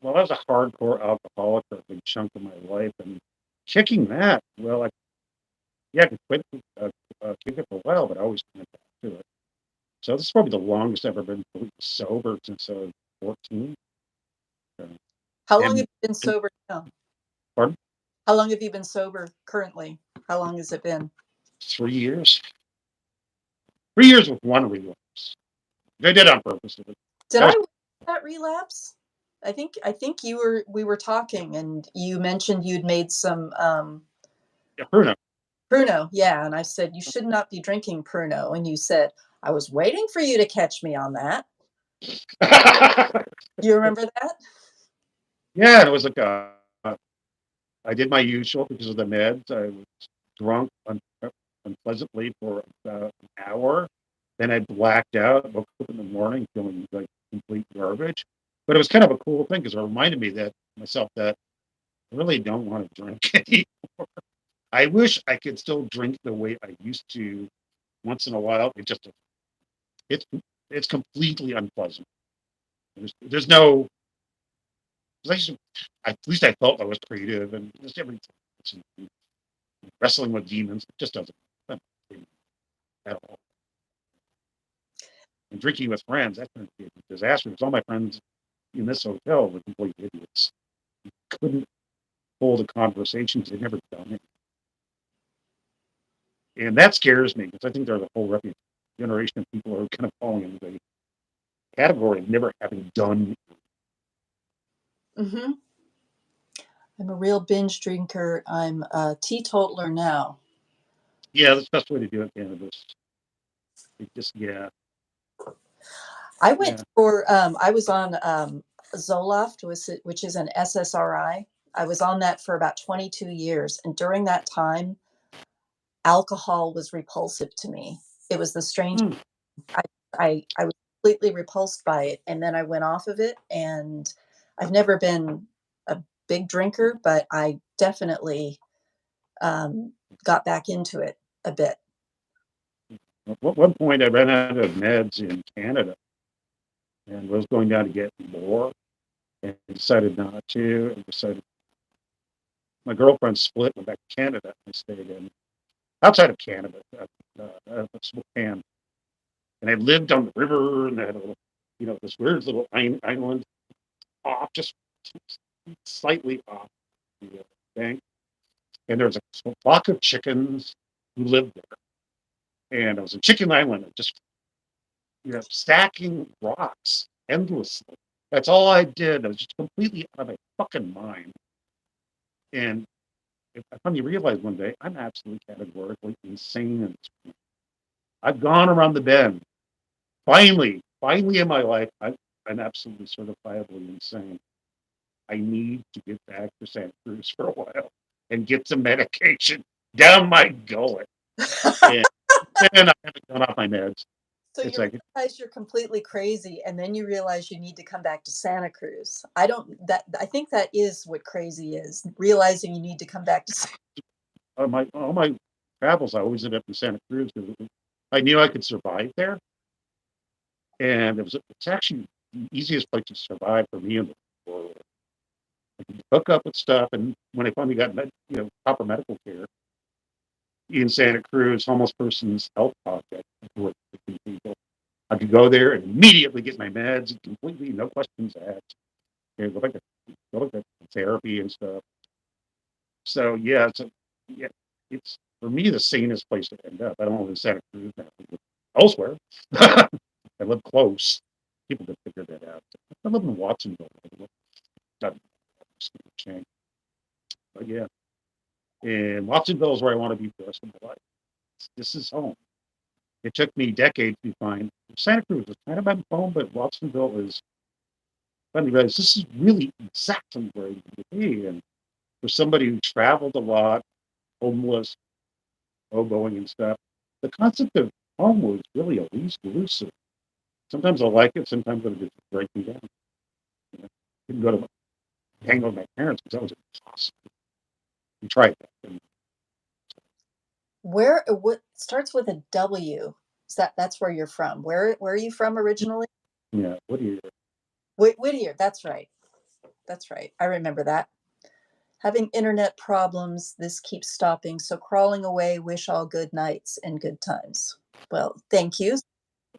A: well, I was a hardcore alcoholic for a big chunk of my life, and kicking that, well, yeah, I could kick it for a while, but I always went back to it. So this is probably the longest I've ever been completely sober since I was 14. Uh,
B: How long
A: and,
B: have you been
A: and
B: sober now?
A: pardon,
B: How long have you been sober currently? How long has it been?
A: 3 years, 3 years with one relapse. They did it on purpose.
B: Did
A: That
B: I
A: was
B: witness that relapse? I think we were talking and you mentioned you'd made some
A: yeah, Bruno.
B: Pruno, yeah, and I said you should not be drinking Pruno, and you said I was waiting for you to catch me on that. You remember that?
A: Yeah, and it was like I did my usual because of the meds. I was drunk unpleasantly for about an hour. Then I blacked out, woke up in the morning feeling like complete garbage. But it was kind of a cool thing because it reminded me that myself that I really don't want to drink anymore. I wish I could still drink the way I used to once in a while. It's it's completely unpleasant. There's no at least at least I felt I was creative and just everything. Wrestling with demons it just doesn't at all. And drinking with friends, that's going to be a disaster because all my friends in this hotel were complete idiots. Couldn't hold a conversation because they'd never done it. And that scares me because I think there's a whole generation of people who are kind of falling into the category of never having done.
B: Hmm. I'm a real binge drinker. I'm a teetotaler now.
A: Yeah, that's the best way to do it, cannabis. It just, yeah,
B: I went
A: yeah.
B: for I was on Zoloft, which is an SSRI. I was on that for about 22 years, and during that time, alcohol was repulsive to me. It was the strange.
A: Hmm.
B: I I was completely repulsed by it, and then I went off of it, and I've never been a big drinker, but I definitely um, got back into it a bit.
A: At one point, I ran out of meds in Canada and was going down to get more and decided not to. And decided my girlfriend split, went back to Canada. I stayed in outside of Canada, Spokane, and I lived on the river and I had a little, this weird little island off, just slightly off the bank. And there was a flock of chickens who lived there. And I was in Chicken Island, just stacking rocks endlessly. That's all I did. I was just completely out of my fucking mind. And I finally realized one day I'm absolutely categorically insane. I've gone around the bend. Finally in my life, I'm absolutely certifiably insane. I need to get back to Santa Cruz for a while and get some medication down my gullet. And then I haven't gone off my meds.
B: So
A: It's
B: you
A: like,
B: realize you're completely crazy, and then you realize you need to come back to Santa Cruz. I don't that I think that is what crazy is, realizing you need to come back to
A: all my travels, I always end up in Santa Cruz because I knew I could survive there. And it's actually the easiest place to survive for me in the world. I could hook up with stuff. And when I finally got, proper medical care in Santa Cruz, Homeless Persons Health Project, with people, I could go there and immediately get my meds, completely, no questions asked. Go back to therapy and stuff. So yeah, yeah, it's for me the sanest place to end up. I don't live in Santa Cruz now. I live elsewhere. I live close. People could figure that out. I live in Watsonville. Doesn't change. But yeah, and Watsonville is where I want to be for the rest of my life. This is home. It took me decades to find Santa Cruz is kind of my home, but Watsonville is funny. Realize this is really exactly where you need to be. And for somebody who traveled a lot, homeless, hoboing and stuff, the concept of home was really a least elusive. Sometimes I like it, sometimes it'll just break me down. You know, couldn't go to hang out with my parents because that was impossible. We tried that. And,
B: what starts with a W. Is that's where you're from? Where are you from originally?
A: what do you?
B: Whittier. That's right. That's right. I remember that. Having internet problems, this keeps stopping. So crawling away, wish all good nights and good times. Well, thank you.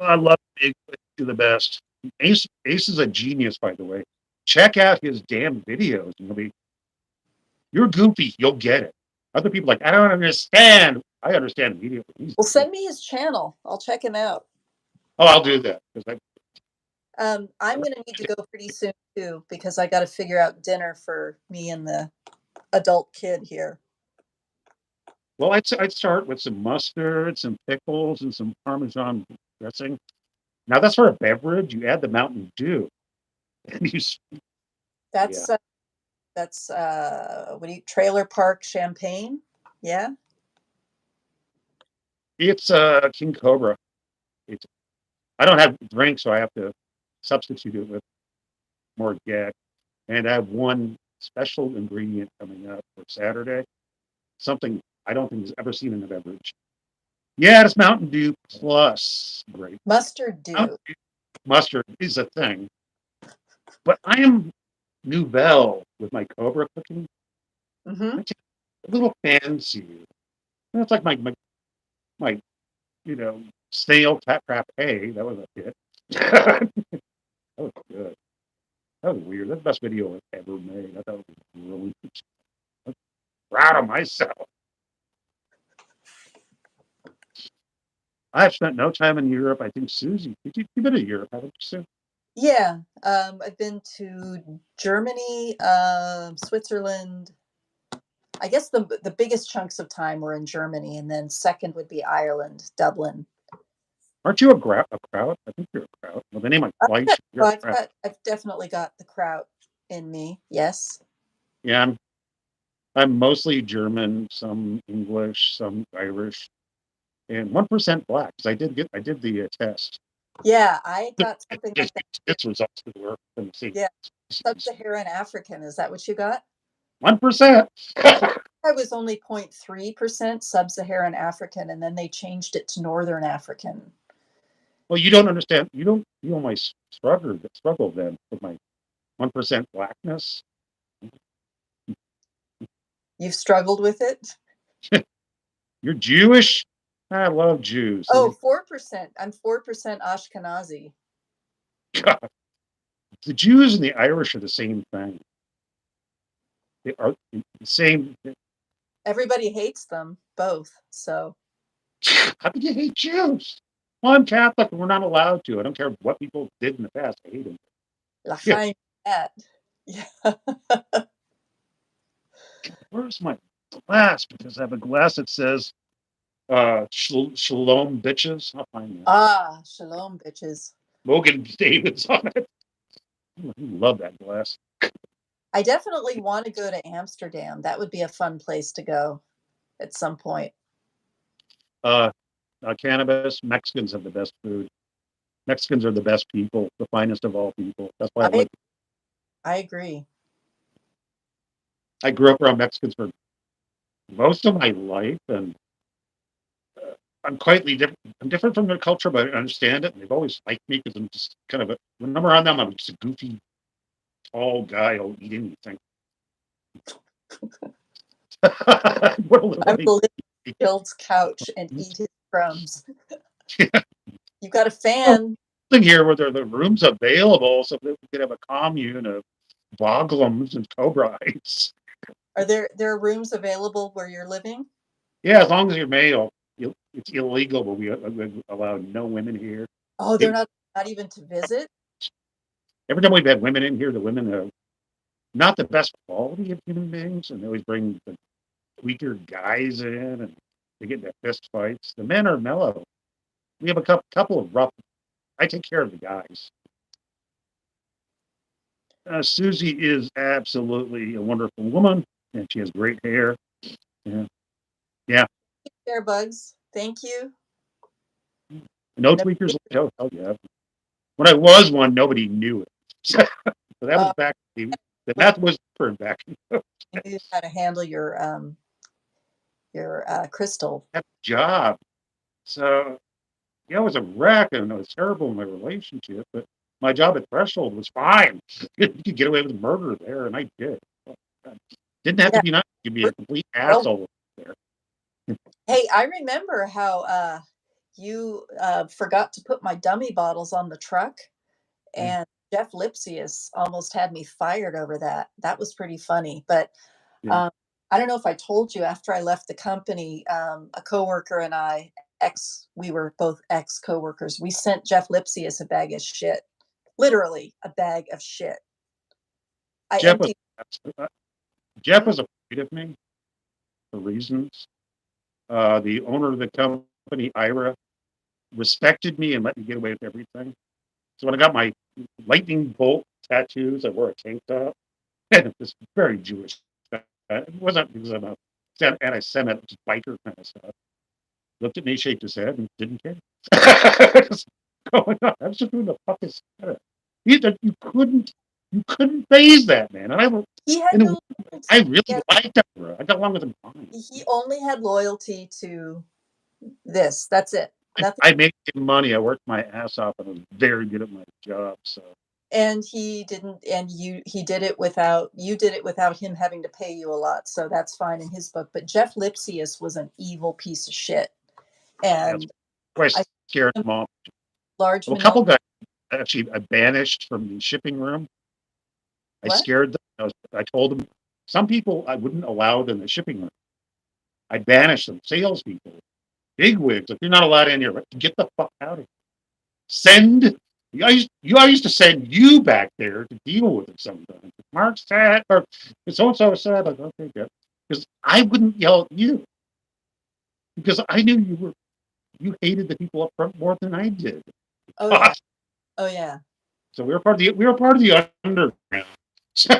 A: I love Big. Do the best. Ace is a genius, by the way. Check out his damn videos. You're goofy. You'll get it. Other people are like I don't understand. I understand immediately.
B: Well, send me his channel. I'll check him out.
A: Oh, I'll do that because
B: I'm going to need to go pretty soon too because I got to figure out dinner for me and the adult kid here.
A: I'd start with some mustard, some pickles, and some Parmesan dressing. Now that's for a beverage. You add the Mountain Dew, and yeah,
B: That's that's what do you trailer park champagne? Yeah.
A: it's King Cobra. It's I don't have drink, so I have to substitute it with more gas. And I have one special ingredient coming up for Saturday, something I don't think is ever seen in a beverage. Yeah, it's Mountain Dew plus grape.
B: Mustard
A: Mountain
B: dew.
A: Dew mustard is a thing, but I am Nouvelle with my Cobra cooking.
B: Hmm.
A: I just a little fancy. It's like my snail cat crap hay. That was a hit. That was good. That was weird. That's the best video I've ever made. I thought it was brilliant. I'm proud of myself. I've spent no time in Europe. I think Susie, you've been to Europe, haven't you, Sue?
B: Yeah, I've been to Germany, Switzerland. I guess the biggest chunks of time were in Germany, and then second would be Ireland, Dublin.
A: Aren't you a Kraut? I think you're a Kraut. Well, the name implies you're
B: Oh,
A: a Kraut.
B: I've definitely got the kraut in me. Yes.
A: Yeah, I'm mostly German, some English, some Irish, and 1% black. Because I did the test.
B: Yeah, I got something like
A: Just
B: that too.
A: its results were from the same
B: Yeah,
A: species.
B: sub-Saharan African. Is that what you got?
A: 1%.
B: I was only 0.3% sub-Saharan African, and then they changed it to Northern African.
A: Well, you don't understand. You know my struggle then with my 1% blackness.
B: You've struggled with it?
A: You're Jewish. I love Jews.
B: Oh, 4%. I'm 4% Ashkenazi.
A: God, the Jews and the Irish are the same thing. They are the same.
B: Everybody hates them both. So,
A: How could you hate Jews? Well, I'm Catholic and we're not allowed to. I don't care what people did in the past. I hate them. Yeah.
B: L'chaim. Yeah.
A: Where's my glass? Because I have a glass that says Shalom bitches. I'll find that.
B: Ah, shalom, bitches.
A: Logan David's on it. I love that glass.
B: I definitely want to go to Amsterdam. That would be a fun place to go at some point.
A: Uh, Cannabis. Mexicans have the best food. Mexicans are the best people, the finest of all people. That's why I
B: I
A: like.
B: I agree.
A: I grew up around Mexicans for most of my life, and I'm quietly different. I'm different from their culture, but I understand it. And they've always liked me because I'm just kind of a. When I'm around them, I'm just a goofy, tall guy who'll eat anything. What a little
B: I
A: thing.
B: will live on Bill's couch and eat his crumbs. You've got a fan.
A: Thing here where there are the rooms available, so that we could have a commune of boglums and cobras.
B: Are there rooms available where you're living?
A: Yeah, as long as you're male, it's illegal, but we allow no women here.
B: Oh, they're
A: They,
B: not even to visit?
A: every time we've had women in here, the women have not the best quality of human beings, and they always bring the weaker guys in, and they get into fist fights. The men are mellow. We have a couple of rough. I take care of the guys. Susie is absolutely a wonderful woman, and she has great hair. Yeah, yeah.
B: There, bugs. Thank you.
A: No
B: No,
A: tweakers. Oh, hell yeah. When I was one, nobody knew it. So that was
B: uh,
A: back. The
B: well,
A: math was different back.
B: you knew how to handle your crystal.
A: That job. So yeah, I was a wreck and I was terrible in my relationship, but my job at Threshold was fine. You could get away with murder there, and I did. Didn't have to
B: Yeah.
A: be nice. You could be
B: we're-
A: a complete
B: Well,
A: asshole there.
B: hey, I remember how you forgot to put my dummy bottles on the truck,
A: Yeah.
B: and Jeff Lipsius almost had me fired over that. That was pretty funny. But
A: Yeah.
B: um, I don't know if I told you after I left the company, a coworker and I, we were both ex coworkers. We sent Jeff Lipsius a bag of shit, literally a bag of shit. I
A: Jeff was
B: emptied.
A: uh, Jeff
B: Hmm?
A: was afraid of me for reasons. The owner of the company, Ira, respected me and let me get away with everything. So when I got my lightning bolt tattoos, I wore a tank top. And it was very Jewish. It wasn't because I'm a anti-Semite, just biker kind of stuff. looked at me, shaked his head, and didn't care. Just going on. I was just doing the fucking setup. You couldn't phase that man.
B: He had
A: and it,
B: no
A: I
B: loyalty.
A: really
B: Yeah,
A: liked him. I got along with him fine.
B: he only had loyalty to this. That's it. Nothing.
A: I made good money. I worked my ass off, and I was very good at my job. So
B: And he didn't, and he did it without, you did it without him having to pay you a lot. So that's fine in his book. But Jeff Lipsius was an evil piece of shit.
A: that's
B: And
A: why I
B: I
A: scared him off.
B: large
A: Well, a
B: manila.
A: couple guys actually I banished from the shipping room. I
B: What?
A: scared them. I told them some people I wouldn't allow them in the shipping room. I banished them. Salespeople, bigwigs. If you're not allowed in here, get the fuck out of here. Send. I used to send you back there to deal with it sometimes. Mark said, or so and so said, like, okay, good. Because I wouldn't yell at you because I knew you hated the people up front more than I did.
B: Oh yeah. Oh yeah.
A: So we were part of the underground. So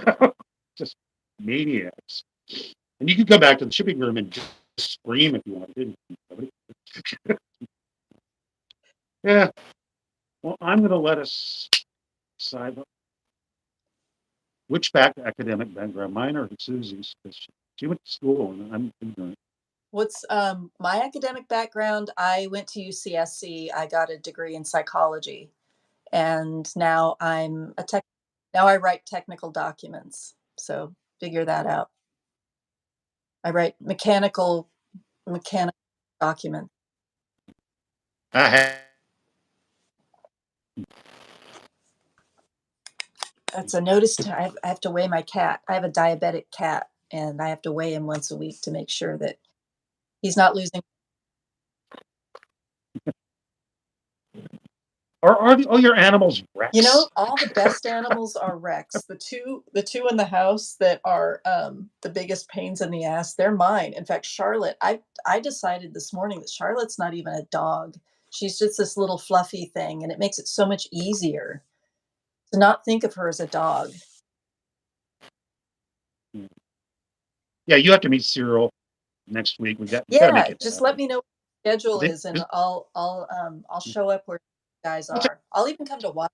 A: just maniacs. And you could go back to the shipping room and just scream if you wanted. Yeah. Well, I'm going to let us decide which academic background, mine or Susie's. 'Cause she went to school and I'm ignorant.
B: What's my academic background? I went to UCSC. I got a degree in psychology, and now I'm a tech. Now I write technical documents. So figure that out. I write mechanical documents.
A: I had
B: That's a notice to I have to weigh my cat. I have a diabetic cat, and I have to weigh him once a week to make sure that he's not losing.
A: or are all your animals
B: You know,
A: Rex?
B: all the best animals are Rex. The two in the house that are, the biggest pains in the ass, they're mine. In fact, Charlotte, I decided this morning that Charlotte's not even a dog. She's just this little fluffy thing, and it makes it so much easier to not think of her as a dog.
A: Yeah, you have to meet Cyril next week. We got to make
B: Yeah,
A: it
B: just let
A: happen.
B: me know what your schedule
A: This,
B: is, and
A: this,
B: I'll show up where you guys
A: what's
B: are. I'll even come to watch.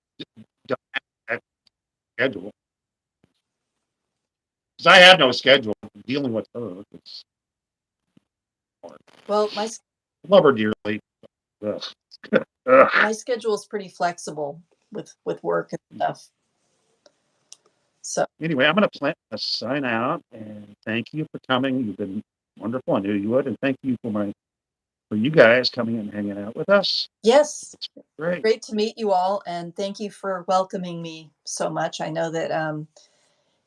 A: a schedule? Because I have no schedule dealing with her. It's hard.
B: Well,
A: I love her dearly. Ugh. Ugh.
B: my schedule is pretty flexible with work and stuff. So
A: Anyway, I'm going to sign out and thank you for coming. You've been wonderful. I knew you would, and thank you for you guys coming and hanging out with us.
B: yes,
A: It's great.
B: great to meet you all, and thank you for welcoming me so much. I know that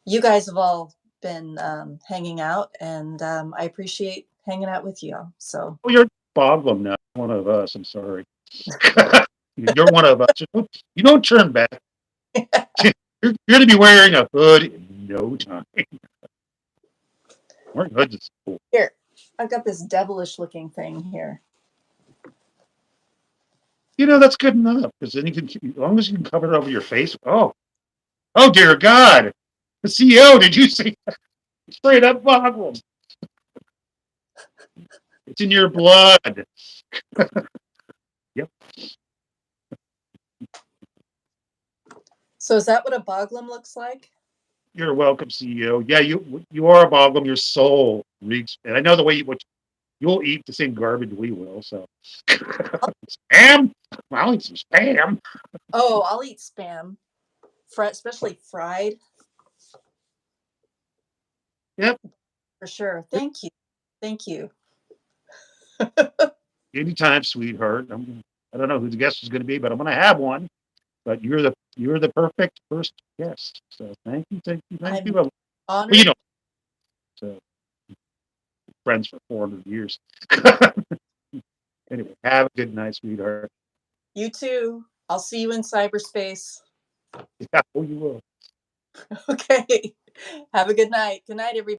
B: you guys have all been hanging out, and I appreciate hanging out with you all. So
A: Oh, you're Boglum now. One of us. I'm sorry. You're one of us. You don't turn back. You're going to be wearing a hood in no time. Wearing hoods is cool.
B: here, I've got this devilish looking thing here.
A: That's good enough because then as long as you can cover it over your face. Oh dear God. The CEO, did you see straight up Boglum? It's in your blood. Yep.
B: So is that what a boglum looks like?
A: You're welcome, CEO. Yeah, you are a Boglum. Your soul reeks, and I know the way you'll eat the same garbage we will. So spam. I'll eat some spam.
B: Oh, I'll eat spam, especially fried,
A: Yep.
B: for sure. Thank you, thank you.
A: Anytime, sweetheart. I don't know who the guest is going to be, but I'm going to have one. But you're the perfect first guest. So thank you, thank you.
B: I'm
A: Well,
B: honored.
A: so friends for 400 years. Anyway, have a good night, sweetheart.
B: You too. I'll see you in cyberspace.
A: Yeah, oh, you will.
B: Okay. Have a good night. Good night, everybody.